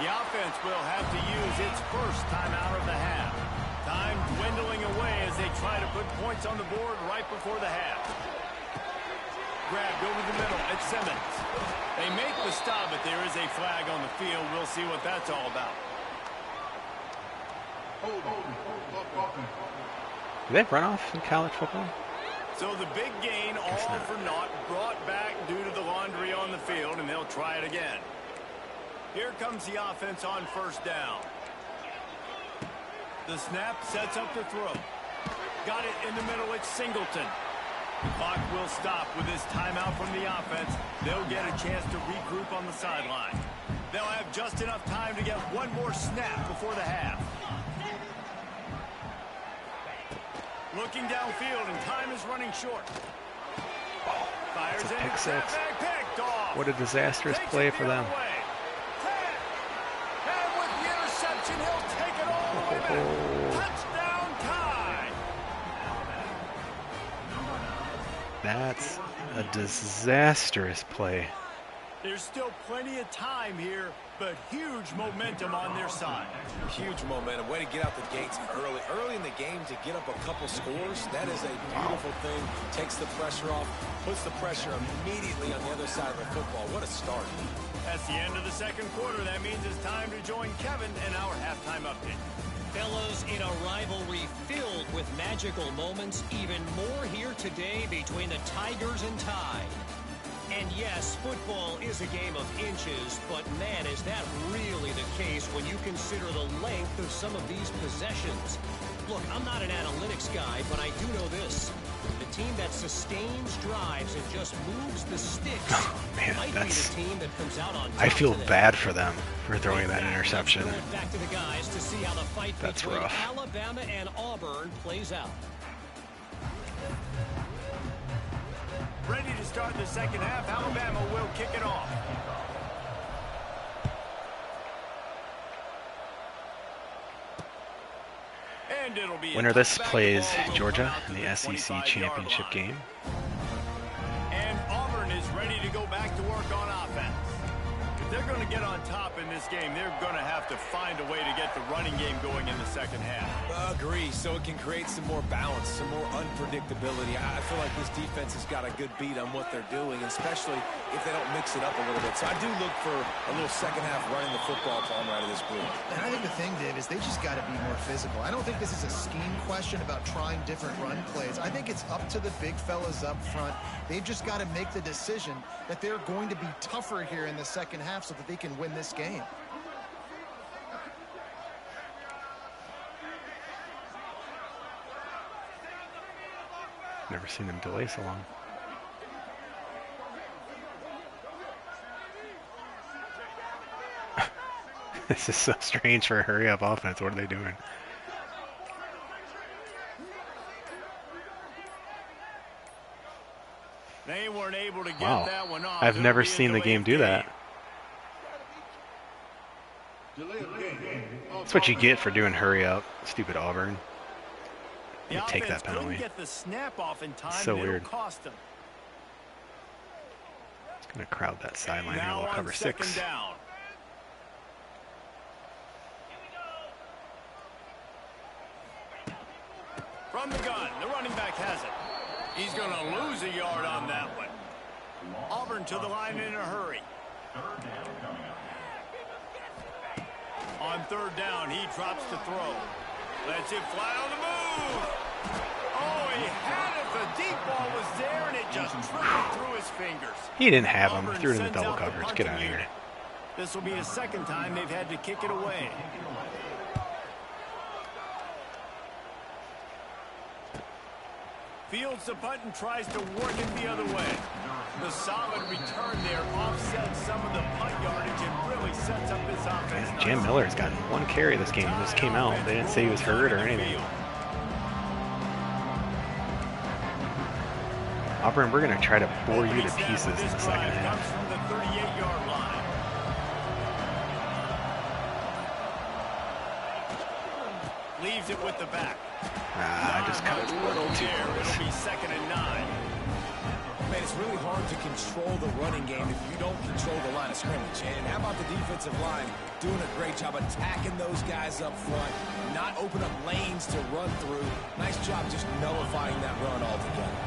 The offense will have to use its first timeout of the half. Time dwindling away as they try to put points on the board right before the half. Grabbed over the middle at Simmons. They make the stop, but there is a flag on the field. We'll see what that's all about. Do they have runoff in college football? So the big gain, all for naught, brought back due to the laundry on the field, and they'll try it again. Here comes the offense on first down. The snap sets up the throw. Got it in the middle, it's Singleton. The clock will stop with this timeout from the offense. They'll get a chance to regroup on the sideline. They'll have just enough time to get one more snap before the half. Looking downfield, and time is running short. Fires in, pick six. picked off. What a disastrous play for them. And with the interception, he'll take it all the way back. Touchdown tie. That's a disastrous play. There's still plenty of time here, but huge momentum on their side. Huge momentum. Way to get out the gates early. Early in the game to get up a couple scores, that is a beautiful thing. Takes the pressure off, puts the pressure immediately on the other side of the football. What a start. That's the end of the second quarter. That means it's time to join Kevin in our halftime update. Fellows, in a rivalry filled with magical moments, even more here today between the Tigers and Tide. And yes, football is a game of inches, but man, is that really the case when you consider the length of some of these possessions. Look, I'm not an analytics guy, but I do know this. The team that sustains drives and just moves the sticks might be the team that comes out on top. I feel today. bad for them for throwing that interception. Back to the guys to see how the fight That's between rough. Alabama and Auburn plays out. Ready to start the second half. Alabama will kick it off. And it'll be Winner this plays Georgia in the SEC championship game. And Auburn is ready to go back to work on offense. If they're going to get on top in this game, they're going to have to find a way to get the running game going in the second half. Agree, so it can create some more balance, some more unpredictability. I feel like this defense has got a good beat on what they're doing, especially if they don't mix it up a little bit. So I do look for a little second half running the football from out of this group. And I think the thing, Dave, is they just got to be more physical. I don't think this is a scheme question about trying different run plays. I think it's up to the big fellas up front. They've just got to make the decision that they're going to be tougher here in the second half so that they can win this game. Never seen them delay so long. This is so strange for a hurry-up offense. What are they doing? They weren't able to get Wow. that one off. I've It'll never be a seen the game do delayed that. Delay of game. That's what you get for doing hurry-up. Stupid Auburn. The You take offense that penalty. couldn't get the snap off in time. So and it'll weird. cost them. It's going to crowd that sideline here. Now We'll on cover second 6. down. From the gun, the running back has it. He's going to lose a yard on that one. Auburn to the line in a hurry. On third down, he drops to throw. Lets it fly on the move. Oh, he had it. The deep ball was there, and it just trickled through his fingers. He didn't have him. Auburn Threw it in the sends double out the coverage. punting Get out of here. unit. This will be the second time they've had to kick it away. Fields the punt and tries to work it the other way. The solid return there offsets some of the punt yardage and really sets up this offense. Jam Miller's gotten 1 carry this game. He just came out. They didn't say he was hurt or anything. Auburn, we're going to try to bore you to pieces in the second half. Comes from the 38-yard line. Leaves it with the back. I just cut it a little too close. It'll be 2nd and 9. Man, it's really hard to control the running game if you don't control the line of scrimmage. And how about the defensive line doing a great job attacking those guys up front, not open up lanes to run through. Nice job just nullifying that run altogether.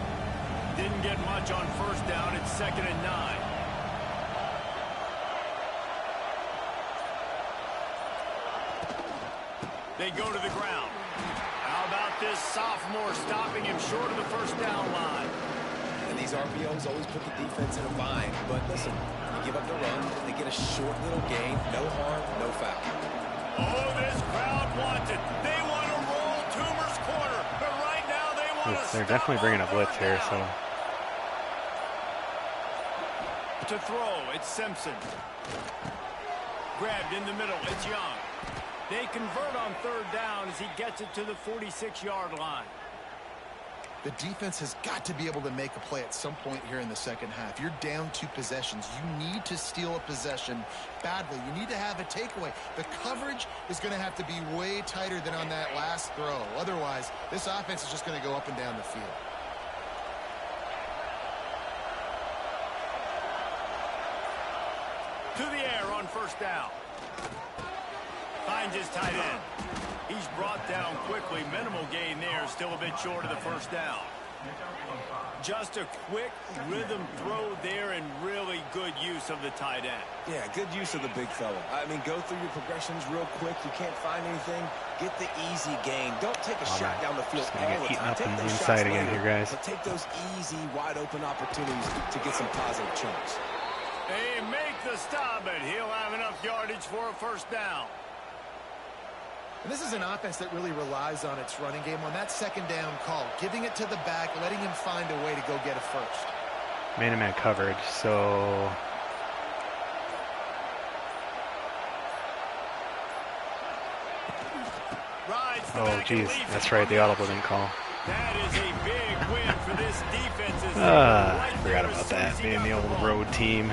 Didn't get much on first down. It's 2nd and 9. They go to the ground. How about this sophomore stopping him short of the first down line? And these RPOs always put the defense in a bind. But listen, you give up the run, they get a short little gain, no harm, no foul. Oh, this crowd wants it. They want to roll Toomer's corner. But right now they want to They're definitely bringing a blitz here, so to throw, it's Simpson. Grabbed in the middle, it's Young. They convert on third down as he gets it to the 46-yard line. The defense has got to be able to make a play at some point here in the second half. You're down 2 possessions. You need to steal a possession badly. You need to have a takeaway. The coverage is going to have to be way tighter than on that last throw. Otherwise, this offense is just going to go up and down the field. To the air on first down. Finds his tight end. He's brought down quickly. Minimal gain there. Still a bit short of the first down. Just a quick rhythm throw there and really good use of the tight end. Yeah, good use of the big fella. I mean, go through your progressions real quick. You can't find anything. Get the easy gain. Don't take a shot down the field just gonna all get the eaten time. up Take on the those inside shots again later, here, guys. but take those easy, wide-open opportunities to get some positive chunks. They make the stop, but he'll have enough yardage for a first down. And this is an offense that really relies on its running game on that second down call, giving it to the back, letting him find a way to go get a first. man-to-man coverage, so oh geez, that's right, the audible didn't call. That is a big win for this defense. I forgot about that, being the old road team.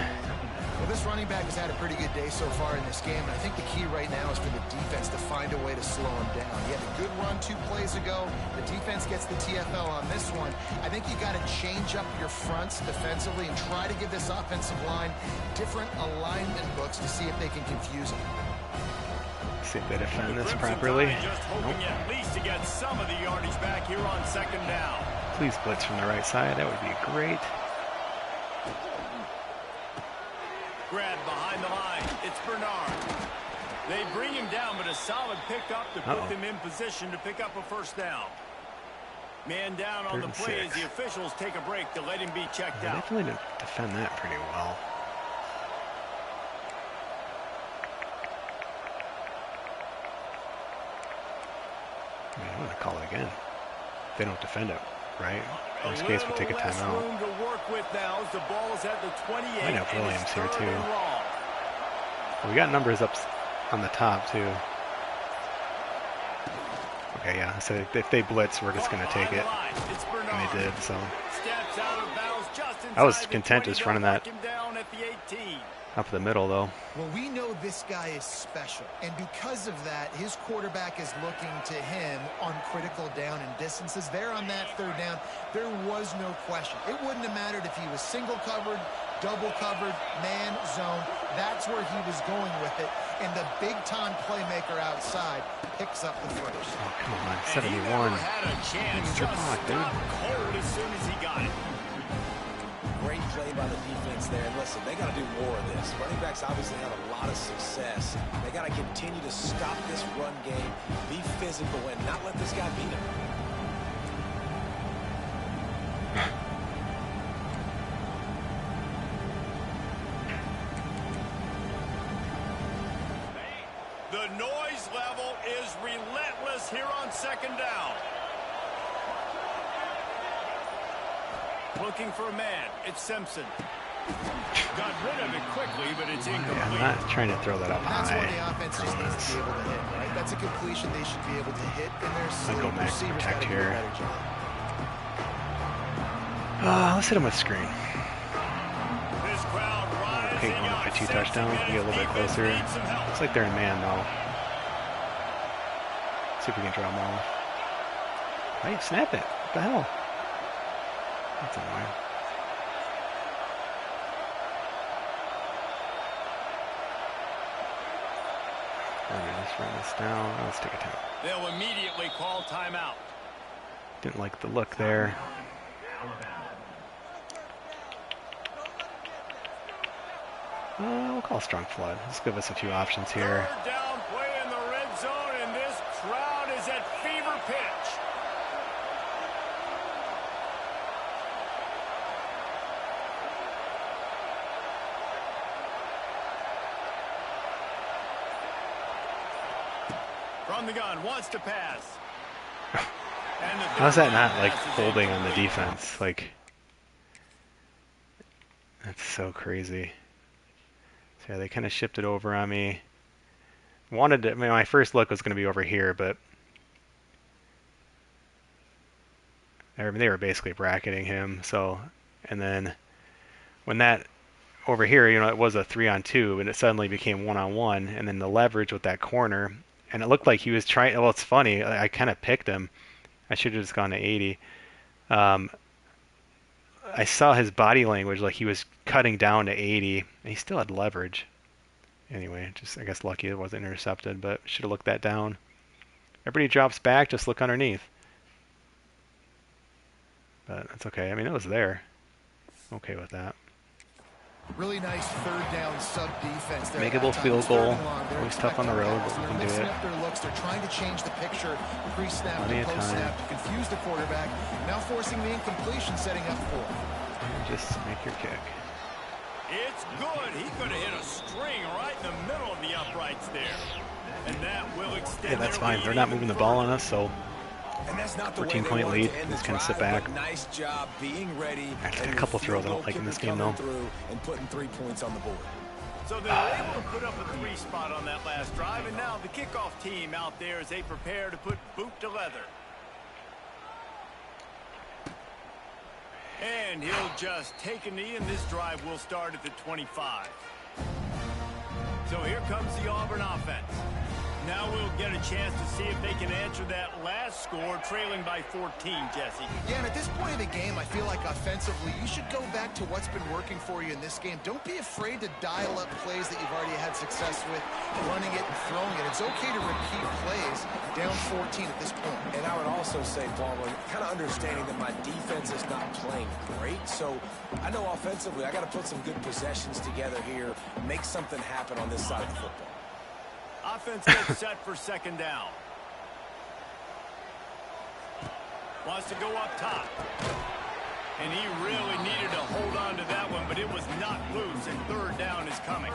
Well, this running back has had a pretty good day so far in this game, and I think the key right now is for the defense to find a way to slow him down. He had a good run 2 plays ago. The defense gets the TFL on this one. I think you got to change up your fronts defensively and try to give this offensive line different alignment books to see if they can confuse him. See if they defend this properly. Just hoping Nope. at least to get some of the yardage back here on second down. Please blitz from the right side, that would be great. Grabbed behind the line. It's Bernard. They bring him down, but a solid pickup to put them in position to pick up a first down. Man down on the play as the officials take a break to let him be checked out. Definitely didn't defend that pretty well. I'm going to call it again. They don't defend it, right? Worst case, we take a timeout. Room to work with now as the ball is at the 28. I know Williams here too. Well, We got numbers up on the top too. Okay, yeah. So if they blitz, we're just gonna take it, and they did. So I was content just running that up the middle, though. Well, we know this guy is special, and because of that, his quarterback is looking to him on critical down and distances. There on that third down, there was no question. It wouldn't have mattered if he was single covered, double covered, man, zone. That's where he was going with it, and the big-time playmaker outside picks up the first. Oh, come on, 71. Had a chance to stop cold as soon as he got it. Great play by the defense there. And listen, they got to do more of this. Running backs obviously had a lot of success. They got to continue to stop this run game, be physical, and not let this guy beat them. The noise level is relentless here on second down. Looking for a man. It's Simpson. Got rid of it quickly, but it's incomplete. Yeah, I'm not trying to throw that up That's high. where the offense just needs to be able to hit, right? That's a completion they should be able to hit, and their sleep max receivers got protect to do a here. better job. Let's hit him with screen. This crowd rising Okay, going up by up. 2 touchdowns. We get a little bit closer. Looks like they're in man, though. See if we can draw them off. Hey, snap it. What the hell? That's annoying. We're gonna just run this down. Oh, let's take a time. They'll immediately call timeout. Didn't like the look there. We'll call strong flood. Let's give us a few options here. Third down play in the red zone, and this crowd is at fever pitch. From the gun, wants to pass. How's that not like holding on the defense? Like, that's so crazy. So yeah, they kind of shipped it over on me. Wanted to, I mean, my first look was going to be over here, but I mean, they were basically bracketing him. So, and then when that over here, you know, it was a 3-on-2, and it suddenly became 1-on-1, and then the leverage with that corner, and it looked like he was trying. Well, it's funny. I kind of picked him. I should have just gone to 80. I saw his body language, like he was cutting down to 80, and he still had leverage. Anyway, just I guess lucky it wasn't intercepted, but should have looked that down. Everybody drops back, just look underneath. But that's okay. I mean, it was there. Okay with that. Really nice third down sub defense there. Makeable field goal. Always tough on the road, but we can do it. Their looks. They're trying to change the picture pre-snap to post-snap to confuse the quarterback. Now forcing the incompletion, setting up for it. Just make your kick. It's good. He could have hit a string right in the middle of the uprights there. And that will extend. Yeah, that's fine. They're not moving the ball on us, so And that's not the 14-point lead. Just kind of sit back. Nice job being ready. Actually, a couple throws I don't like in this game, though. And putting 3 points on the board. So they were able to put up a 3 spot on that last drive, and now the kickoff team out there as they prepare to put boot to leather. And he'll just take a knee, and this drive will start at the 25. So here comes the Auburn offense. Now we'll get a chance to see if they can answer that last score, trailing by 14, Jesse. Yeah, and at this point of the game, I feel like offensively, you should go back to what's been working for you in this game. Don't be afraid to dial up plays that you've already had success with, running it and throwing it. It's okay to repeat plays down 14 at this point. And I would also say, Palmer, kind of understanding that my defense is not playing great. So I know offensively, I got to put some good possessions together here, make something happen on this side of the football. Offense gets set for second down. Wants to go up top. And he really needed to hold on to that one, but it was not loose, and third down is coming.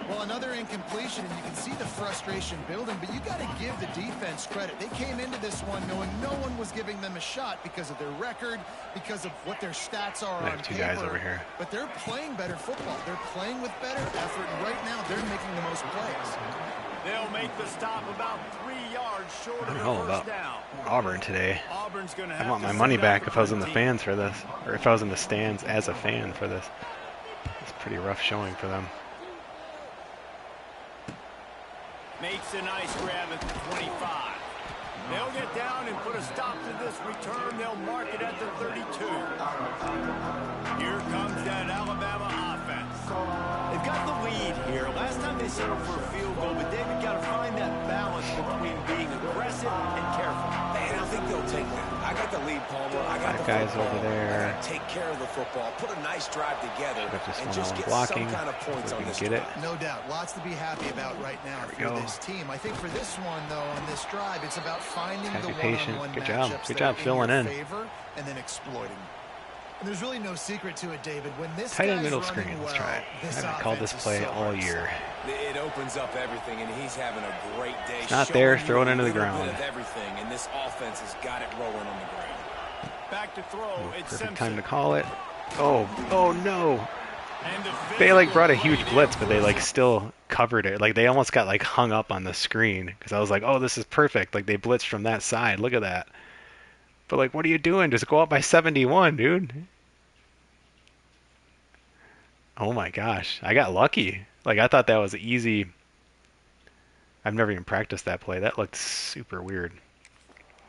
Well, another incompletion, and you can see the frustration building, but you got to give the defense credit. They came into this one knowing no one was giving them a shot because of their record, because of what their stats are on two paper. guys over here. But they're playing better football. They're playing with better effort, and right now they're making the most plays. They'll make the stop about 3 yards short of the first down. Auburn today. Auburn's gonna I have want to my money send out back the if I was in the punt fans for this, or if I was in the stands as a fan for this. It's pretty rough showing for them. Makes a nice grab at the 25. They'll get down and put a stop to this return. They'll mark it at the 32. Here comes that Alabama offense. They've got the lead here. Last time they settled for a field goal, but David got to find that balance between being aggressive and careful. And I think they'll take that. I got the lead, Palmer. I got the guys football. over there. I gotta take care of the football. Put a nice drive together and just get blocking. some kind of points on this Get it. No doubt. Lots to be happy about right now for this team. I think for this one, though, on this drive, it's about finding the one-on-one Good job. matchups Good that job are filling your in. favor and then exploiting. And there's really no secret to it, David. When this Tight end guy's middle running screen. Let's well, try it. I this haven't called this offense play is so all hard. year. It opens up everything, and he's having a great day. It's not there. Showing Throw it you into the a little ground. bit of everything, and this offense has got it rolling on the ground. Back to throw. It's Perfect Simpson. time to call it. Oh no. And the They like physical brought a play huge there blitz, but for they like Simpson. still covered it. Like they almost got like hung up on the screen because I was like, oh, this is perfect. Like they blitzed from that side. Look at that. But like, what are you doing? Just go up by 71, dude. Oh my gosh, I got lucky. Like I thought that was easy. I've never even practiced that play. That looked super weird.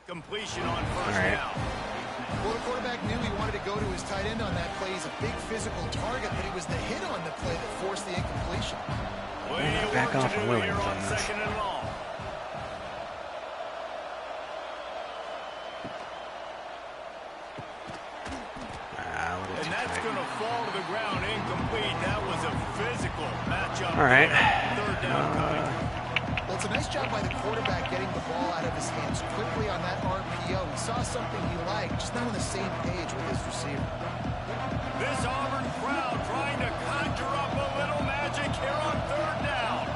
Completion on first All right. down. Well, the quarterback knew he wanted to go to his tight end on that play. He's a big physical target, but it was the hit on the play that forced the incompletion. Back off on Williams on this. Second and long. A little And too that's tight. going to fall to the ground incomplete. That was a physical matchup. All right. Third down coming. Well, it's a nice job by the quarterback getting the ball out of his hands quickly on that RPO. He saw something he liked, just not on the same page with his receiver. This Auburn crowd trying to conjure up a little magic here on third down.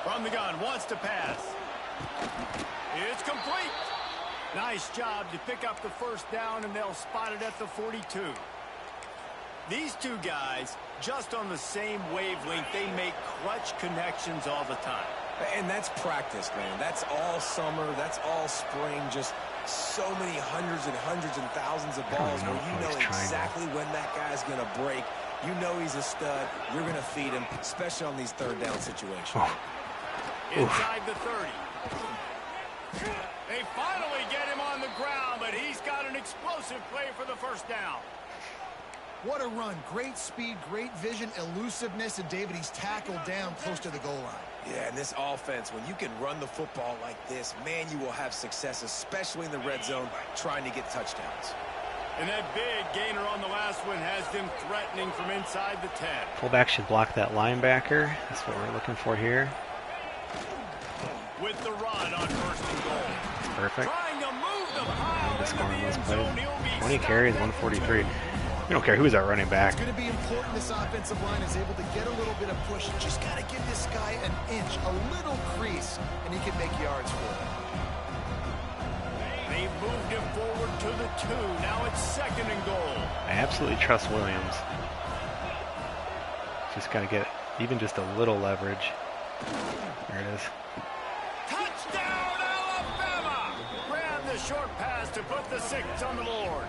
From the gun, wants to pass. It's complete. Nice job to pick up the first down, and they'll spot it at the 42. These two guys, just on the same wavelength, they make clutch connections all the time. And that's practice, man. That's all summer. That's all spring. Just so many hundreds and thousands of balls where you know exactly when that guy's going to break. You know he's a stud. You're going to feed him, especially on these third down situations. Inside the 30. They finally get him on the ground, but he's got an explosive play for the first down. What a run. Great speed, great vision, elusiveness, and David, he's tackled down close to the goal line. Yeah, and this offense, when you can run the football like this, man, you will have success, especially in the red zone, trying to get touchdowns. And that big gainer on the last one has them threatening from inside the 10. Fullback should block that linebacker. That's what we're looking for here. With the run on first and goal. Perfect. Trying to move the pile into Scoring the those end plays. zone. He'll be 20 carries, 143. We don't care who's our running back. It's going to be important this offensive line is able to get a little bit of push. Just got to give this guy an inch, a little crease, and he can make yards for it. They moved him forward to the 2. Now it's second and goal. I absolutely trust Williams. Just got to get even just a little leverage. There it is. Touchdown, Alabama! Grab the short pass to put the 6 on the board.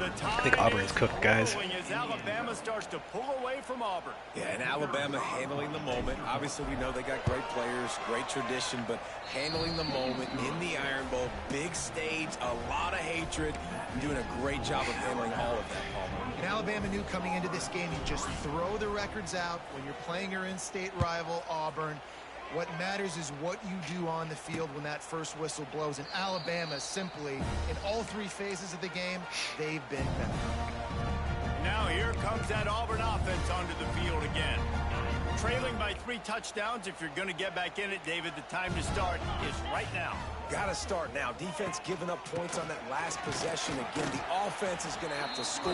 I think Auburn's cooked, guys. As Alabama starts to pull away from Auburn. Yeah, and Alabama handling the moment. Obviously, we know they got great players, great tradition, but handling the moment in the Iron Bowl, big stage, a lot of hatred, and doing a great job of handling all of that, Palmer. And Alabama knew coming into this game, you just throw the records out when you're playing your in-state rival, Auburn. What matters is what you do on the field when that first whistle blows. And Alabama simply, in all 3 phases of the game, they've been better. Now here comes that Auburn offense onto the field again. Trailing by 3 touchdowns. If you're going to get back in it, David, the time to start is right now. Got to start now. Defense giving up points on that last possession. Again, the offense is going to have to score,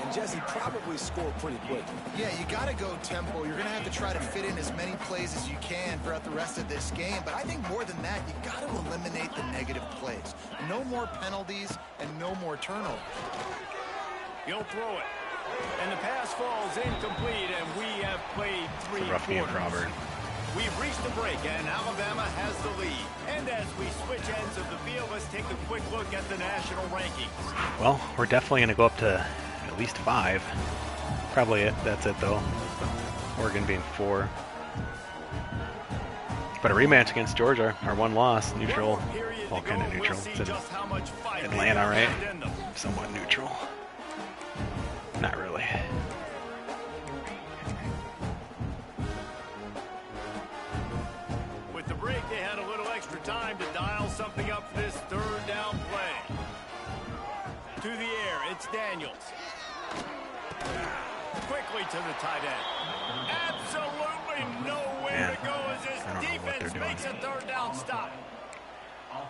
and Jesse probably scored pretty quick. Yeah, you got to go tempo. You're going to have to try to fit in as many plays as you can throughout the rest of this game. But I think more than that, you got to eliminate the negative plays. No more penalties and no more turnovers. He'll throw it. And the pass falls incomplete, and we have played 3 It's a rough game quarters. for Auburn. We've reached the break, and Alabama has the lead. And as we switch ends of the field, let's take a quick look at the national rankings. Well, we're definitely going to go up to at least 5. Probably it. That's it, though. Oregon being 4. But a rematch against Georgia, our one loss, neutral. Well, kind of neutral. It's in Atlanta, right? Somewhat neutral. Not really. With the break, they had a little extra time to dial something up for this third down play. To the air, it's Daniels. Quickly to the tight end. Absolutely nowhere to go as this defense makes a third down stop.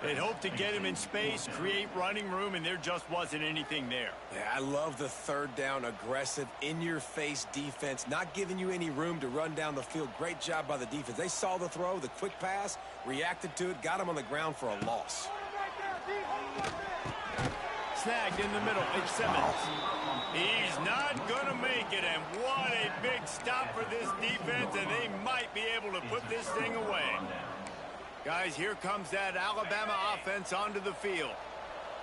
They'd hoped to get him in space, create running room, and there just wasn't anything there. Yeah, I love the third down, aggressive, in-your-face defense, not giving you any room to run down the field. Great job by the defense. They saw the throw, the quick pass, reacted to it, got him on the ground for a loss. Snagged in the middle, it's Simmons. He's not going to make it, and what a big stop for this defense, and they might be able to put this thing away. Guys, here comes that Alabama offense onto the field.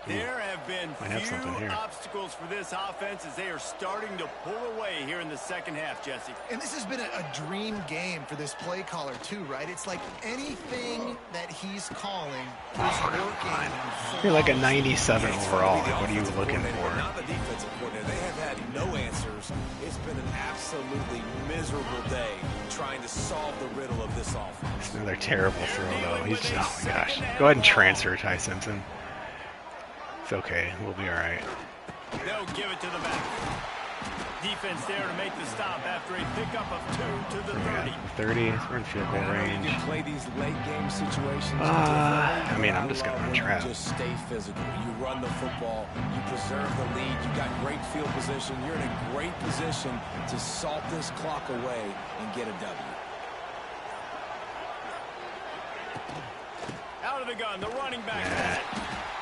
There have been few obstacles for this offense as they are starting to pull away here in the second half, Jesse. And this has been a dream game for this play caller, too, right? It's like anything that he's calling is working. You're like a 97 overall. Like, what are you looking for? Not the defensive coordinator. They have had no answers. It's been an absolutely miserable day trying to solve the riddle of this offense. It's another terrible throw, though. He's just, oh my gosh. Go ahead and transfer Ty Simpson. It's okay. We'll be all right. They'll give it to the back. Defense there to make the stop after a pickup of 2 to the 30. 30. We're in field goal range. You can play these late game situations. I mean, I'm just going to run trap. Just stay physical. You run the football. You preserve the lead. You got great field position. You're in a great position to salt this clock away and get a W. Out of the gun, the running back.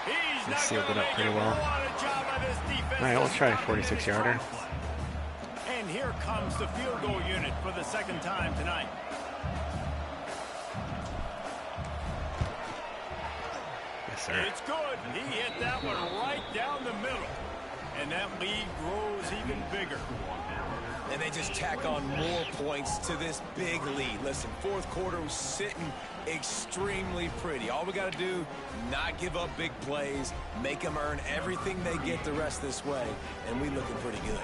He's not sealed it up pretty well. All right, we'll try a 46-yarder. And here comes the field goal unit for the second time tonight. Yes, sir. It's good. He hit that one right down the middle. And that lead grows even bigger. And they just tack on more points to this big lead. Listen, fourth quarter was sitting extremely pretty. All we got to do, not give up big plays, make them earn everything they get the rest this way, and we looking pretty good.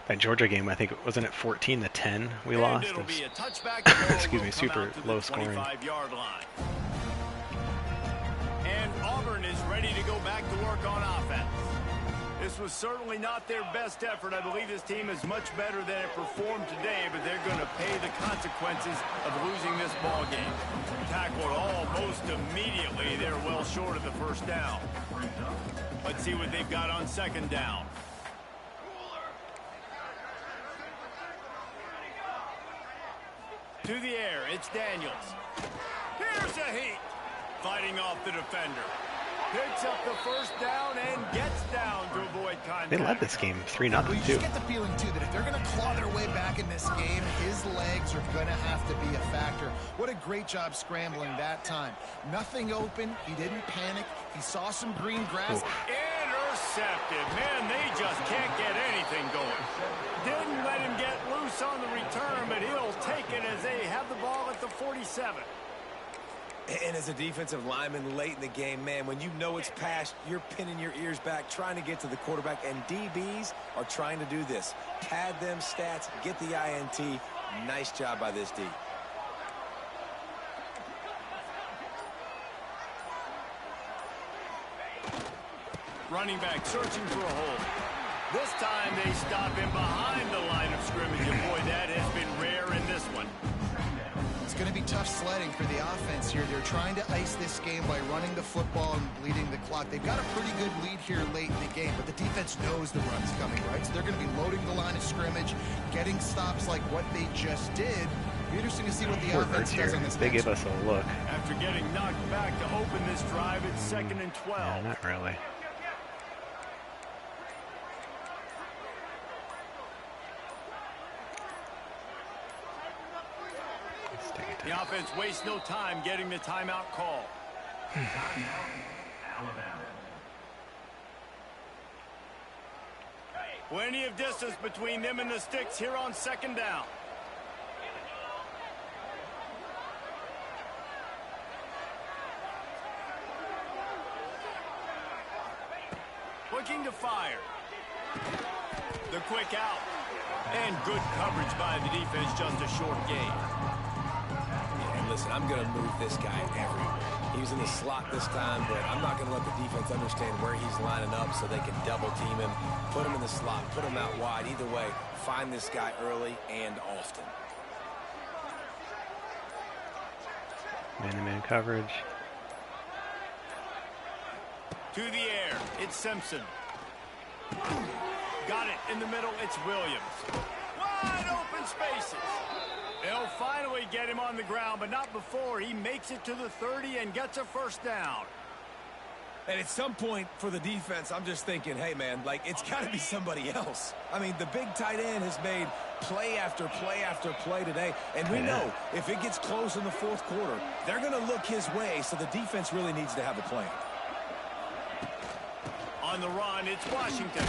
That Georgia game, I think, wasn't it 14-10 we lost? It'll be a touchback. Excuse me, super low scoring. 25-yard line. And Auburn is ready to go back to work on offense. This was certainly not their best effort. I believe this team is much better than it performed today, but they're going to pay the consequences of losing this ball game. Tackled almost immediately. They're well short of the first down. Let's see what they've got on second down. To the air, it's Daniels. Here's a heat. Fighting off the defender. Picks up the first down and gets down to avoid contact. They led this game 3-0, Well, you too. just get the feeling, too, that if they're going to claw their way back in this game, his legs are going to have to be a factor. What a great job scrambling that time. Nothing open. He didn't panic. He saw some green grass. Intercepted. Man, they just can't get anything going. Didn't let him get loose on the return, but he'll take it as they have the ball at the 47. And as a defensive lineman late in the game, man, when you know it's past, you're pinning your ears back, trying to get to the quarterback, and DBs are trying to do this. Pad them stats, get the INT. Nice job by this D. Running back searching for a hole. This time they stop him behind the line of scrimmage, and boy, that has been rare in this one. It's going to be tough sledding for the offense here. They're trying to ice this game by running the football and bleeding the clock. They've got a pretty good lead here late in the game, but the defense knows the run's coming, right? So they're going to be loading the line of scrimmage, getting stops like what they just did, Be interesting to see what the Poor offense Birds does here. on this They next give us a look. After getting knocked back to open this drive, it's 2nd and 12. Yeah, not really. The offense wastes no time getting the timeout call. Plenty of distance between them and the sticks here on 2nd down. Looking to fire. The quick out. And good coverage by the defense, just a short gain. Yeah, and listen, I'm going to move this guy everywhere. He was in the slot this time, but I'm not going to let the defense understand where he's lining up so they can double team him, put him in the slot, put him out wide. Either way, find this guy early and often. Man-to-man coverage. To the air, it's Simpson. Got it in the middle, it's Williams. Wide open spaces. They'll finally get him on the ground, but not before he makes it to the 30 and gets a 1st down. And at some point for the defense, I'm just thinking, hey, man, like, it's got to be somebody else. I mean, the big tight end has made play after play after play today, and we know if it gets close in the 4th quarter, they're going to look his way, so the defense really needs to have a plan. On the run, it's Washington.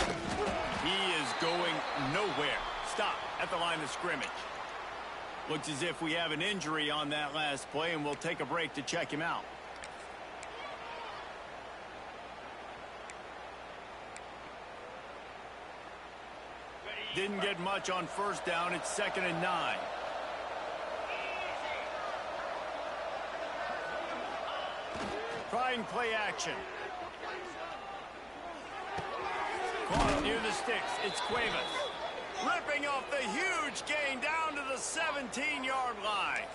He is going nowhere. Stop at the line of scrimmage. Looks as if we have an injury on that last play, and we'll take a break to check him out. Didn't get much on 1st down. It's 2nd and 9. Trying play action. Caught near the sticks. It's Cuevas. Ripping off the huge gain down to the 17-yard line.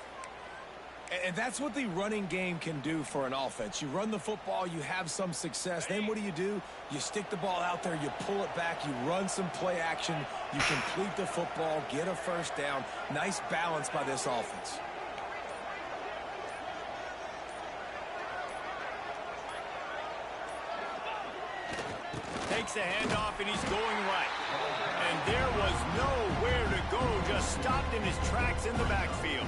And that's what the running game can do for an offense. You run the football, you have some success. Then what do? You stick the ball out there, you pull it back, you run some play action, you complete the football, get a 1st down. Nice balance by this offense. Takes the handoff, and he's going right. And there was nowhere to go, just stopped in his tracks in the backfield.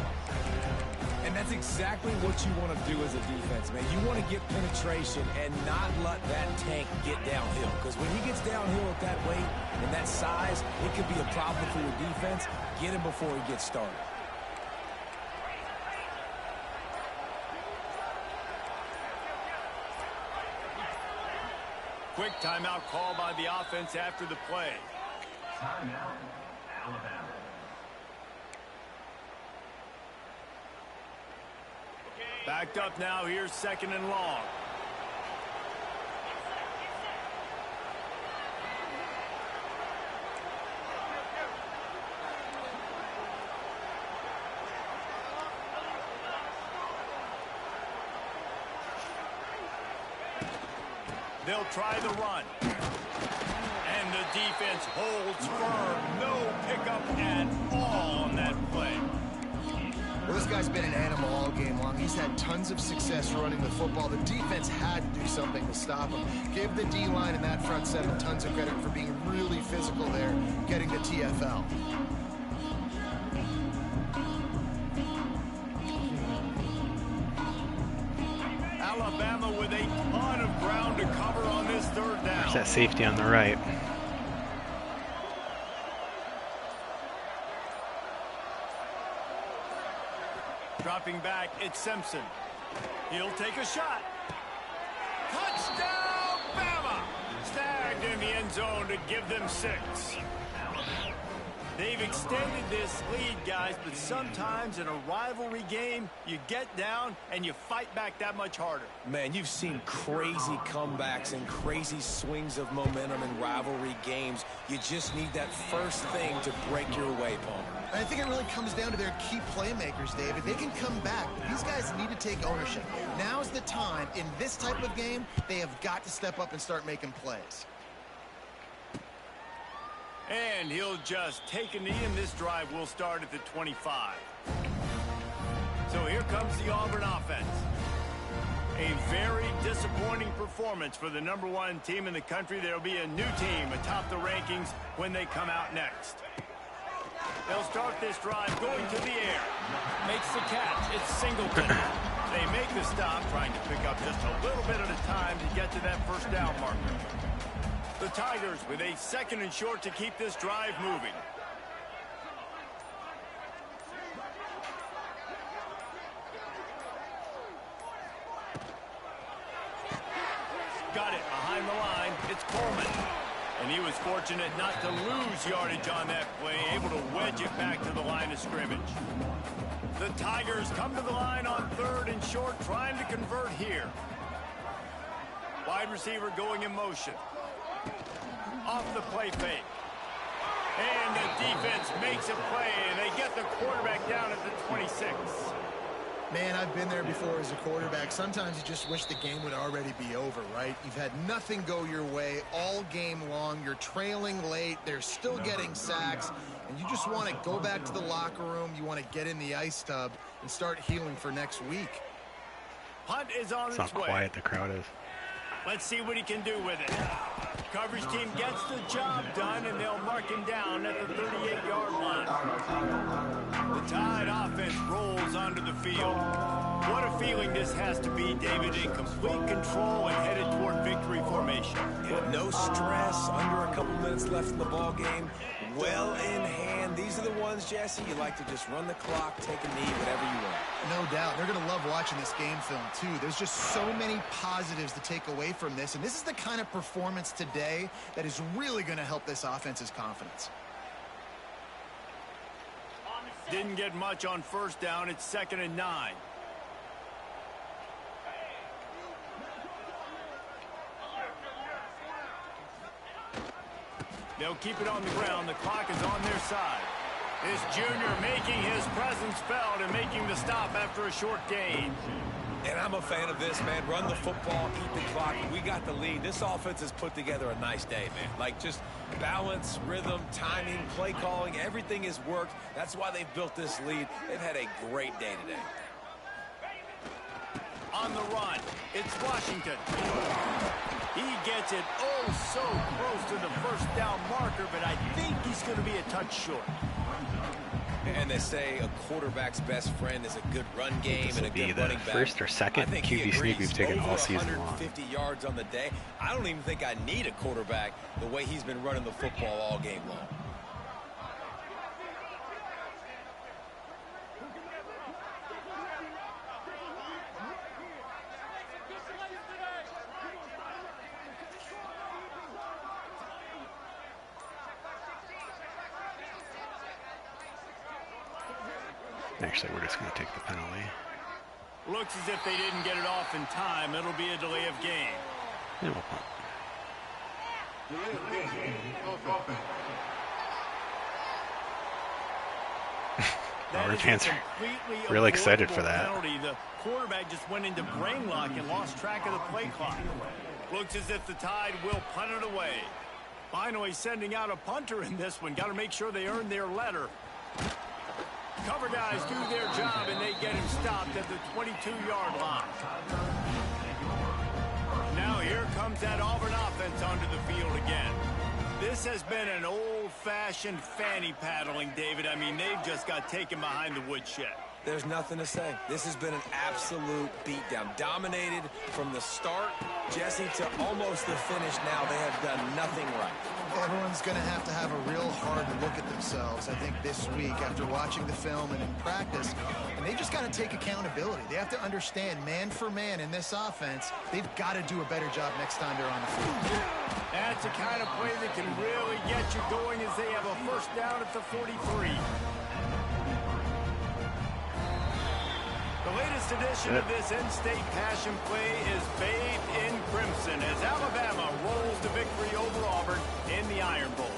And that's exactly what you want to do as a defense, man. You want to get penetration and not let that tank get downhill. Because when he gets downhill at that weight and that size, it could be a problem for your defense. Get him before he gets started. Quick timeout call by the offense after the play. Timeout, Alabama. Backed up now. Here's 2nd and long. They'll try the run. And the defense holds firm. No pickup at all on that play. Well, this guy's been an animal all game long. He's had tons of success running the football. The defense had to do something to stop him. Give the D-line and that front seven tons of credit for being really physical there, getting the TFL. Alabama with a ton of ground to cover on this 3rd down. There's that safety on the right. Dropping back, it's Simpson. He'll take a shot. Touchdown, Bama! Snagged in the end zone to give them 6. They've extended this lead, guys, but sometimes in a rivalry game, you get down and you fight back that much harder. Man, you've seen crazy comebacks and crazy swings of momentum in rivalry games. You just need that first thing to break your way, Palmer. I think it really comes down to their key playmakers, David. They can come back. These guys need to take ownership. Now's the time. In this type of game, they have got to step up and start making plays. And he'll just take a knee, and this drive will start at the 25. So here comes the Auburn offense. A very disappointing performance for the #1 team in the country. There will be a new team atop the rankings when they come out next. They'll start this drive going to the air. Makes the catch. It's Singleton. They make the stop, trying to pick up just a little bit at a time to get to that first down marker. The Tigers with a 2nd and short to keep this drive moving. Got it behind the line. It's Coleman. And he was fortunate not to lose yardage on that play, able to wedge it back to the line of scrimmage. The Tigers come to the line on 3rd and short, trying to convert here. Wide receiver going in motion. Off the play fake. And the defense makes a play, and they get the quarterback down at the 26. Man, I've been there before as a quarterback. Sometimes you just wish the game would already be over, right? You've had nothing go your way all game long. You're trailing late. They're still getting sacks. And you just want to go back to the locker room. You want to get in the ice tub and start healing for next week. Punt is on its way. It's not quiet the crowd is. Let's see what he can do with it. Coverage team gets the job done, and they'll mark him down at the 38-yard line. The Tide offense rolls onto the field. What a feeling this has to be, David, in complete control and headed toward victory formation. Yeah, no stress, under a couple minutes left in the ball game. Well in hand. These are the ones, Jesse, you like to just run the clock, take a knee, whatever you want. No doubt. They're going to love watching this game film, too. There's just so many positives to take away from this, and this is the kind of performance today that is really going to help this offense's confidence. Didn't get much on 1st down. It's 2nd and 9. They'll keep it on the ground. The clock is on their side. This junior making his presence felt and making the stop after a short gain. And I'm a fan of this, man. Run the football, eat the clock. We got the lead. This offense has put together a nice day, man. Like, just balance, rhythm, timing, play calling, everything has worked. That's why they've built this lead. They've had a great day today. On the run, it's Washington. He gets it so close to the first down marker, but I think he's going to be a touch short. And they say a quarterback's best friend is a good run game and a good running back. First or second QB sneak we've taken all season long. 150 yards on the day. I don't even think I need a quarterback the way he's been running the football all game long. Actually, we're just going to take the penalty. Looks as if they didn't get it off in time. It'll be a delay of game. And we'll punt. Our fans are really excited for that. Penalty. The quarterback just went into brain lock and lost track of the play clock. Looks as if the Tide will punt it away. Finally sending out a punter in this one. Got to make sure they earn their letter. Cover guys do their job, and they get him stopped at the 22-yard line. Now here comes that Auburn offense onto the field again. This has been an old-fashioned fanny paddling, David. I mean, they've just got taken behind the woodshed. There's nothing to say. This has been an absolute beatdown. Dominated from the start, Jesse, to almost the finish now. They have done nothing right. Everyone's going to have a real hard look at themselves, I think, this week after watching the film and in practice. And they just got to take accountability. They have to understand, man for man in this offense, they've got to do a better job next time they're on the field. That's the kind of play that can really get you going as they have a first down at the 43. The latest edition of this in-state passion play is bathed in crimson as Alabama rolls to victory over Auburn in the Iron Bowl.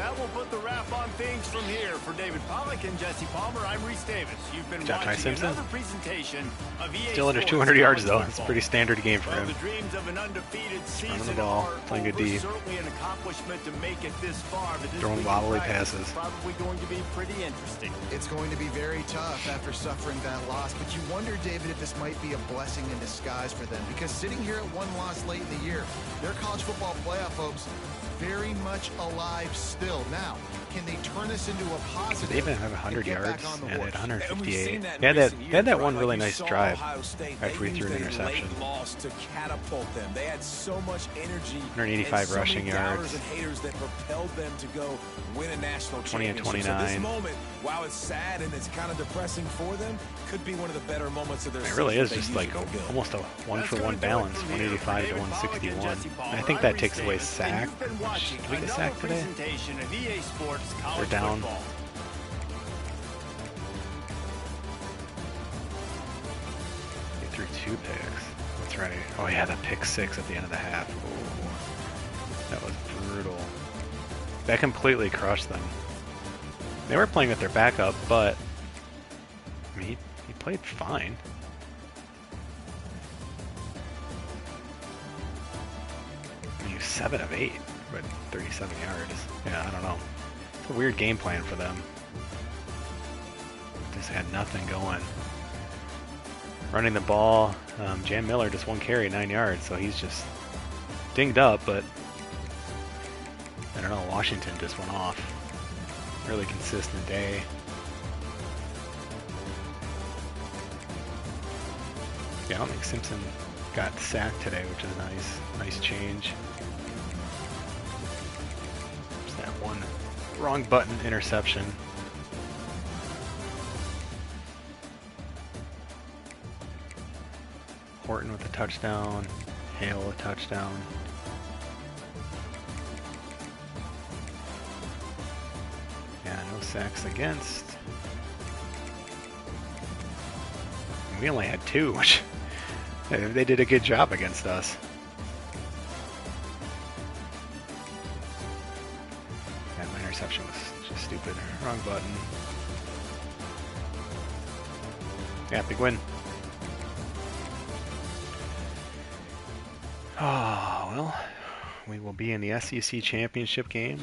That will put the wrap on things from here. For David Pollack and Jesse Palmer, I'm Reese Davis. You've been watching another presentation of EA Still under Sports 200 yards, though. College It's a Football. pretty standard game for Well, him. the dreams of an undefeated Running the season ball, are playing good over. D. Certainly an accomplishment to make it this far, but this Throwing week in wobbly practice passes. is probably going to be pretty interesting. It's going to be very tough after suffering that loss, but you wonder, David, if this might be a blessing in disguise for them, because sitting here at one loss late in the year, their college football playoff hopes very much alive still. Now, can they turn this into a positive? They even have 100 and get yards, back on the and horse? at And we've 158. seen that in They recent had that years, one right? really Like, you nice saw drive Ohio State, after we they threw an used a interception. late loss to catapult them. They had so much energy, 185 and so rushing many doubters yards. and haters that propelled them to go win a national 20 and championship. So 29. this moment, while it's sad and it's kind of depressing for them, could be one of the better moments of their It season. really is they just use like it for good. almost a one-for-one That's gonna do it balance, from here. 185 to David Pollack and 161. Jesse Palmer, I think I'm that Reese takes away Davis, and sack. you've been watching Did we get another sacked today? presentation of EA Sports They're College down. Football. They threw 2 picks. That's right. Oh yeah, the pick 6 at the end of the half. Ooh, that was brutal. That completely crushed them. They were playing with their backup, but I mean, he played fine. He was 7 of 8, but 37 yards. Yeah, I don't know. It's a weird game plan for them. Just had nothing going. Running the ball, Jam Miller just 1 carry, 9 yards, so he's just dinged up, but I don't know, Washington just went off. Really consistent day. Yeah, I don't think Simpson got sacked today, which is nice. Nice change. Just that one wrong button interception. Horton with a touchdown. Hale a touchdown. Yeah, no sacks against. We only had 2, which they did a good job against us. Yeah, my interception was just stupid. Wrong button. Yeah, big win. Oh, well, we will be in the SEC championship game.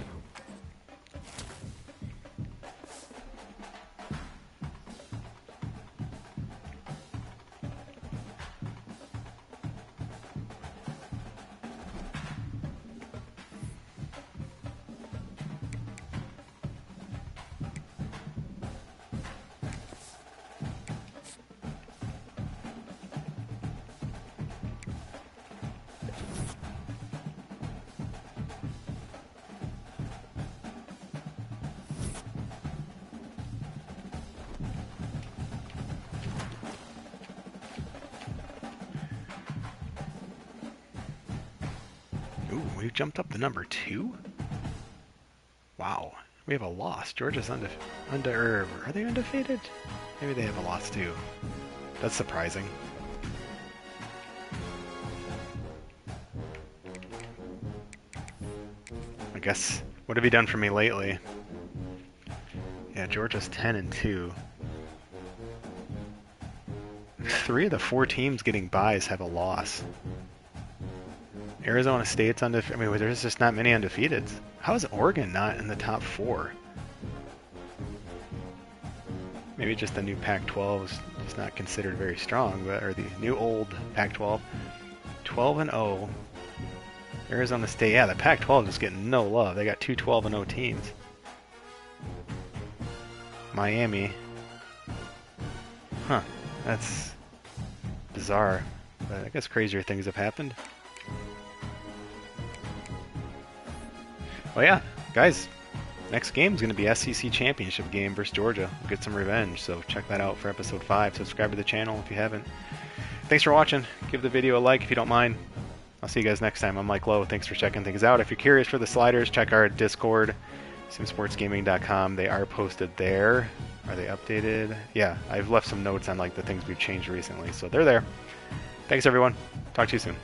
Ooh, we jumped up to number 2? Wow. We have a loss. Georgia's are they undefeated? Maybe they have a loss too. That's surprising. I guess, what have you done for me lately? Yeah, Georgia's 10-2. 3 of the 4 teams getting byes have a loss. Arizona State's undefeated. I mean, there's just not many undefeateds. How is Oregon not in the top 4? Maybe just the new Pac-12 is just not considered very strong, but or the new old Pac-12. 12-0. Arizona State. Yeah, the Pac-12 is getting no love. They got 2 12-0 teams. Miami. Huh. That's bizarre. But I guess crazier things have happened. Well, yeah, guys, next game is going to be SEC Championship game versus Georgia. We'll get some revenge, so check that out for episode 5. Subscribe to the channel if you haven't. Thanks for watching. Give the video a like if you don't mind. I'll see you guys next time. I'm Mike Lowe. Thanks for checking things out. If you're curious for the sliders, check our Discord, simsportsgaming.com. They are posted there. Are they updated? Yeah, I've left some notes on like the things we've changed recently, so they're there. Thanks, everyone. Talk to you soon.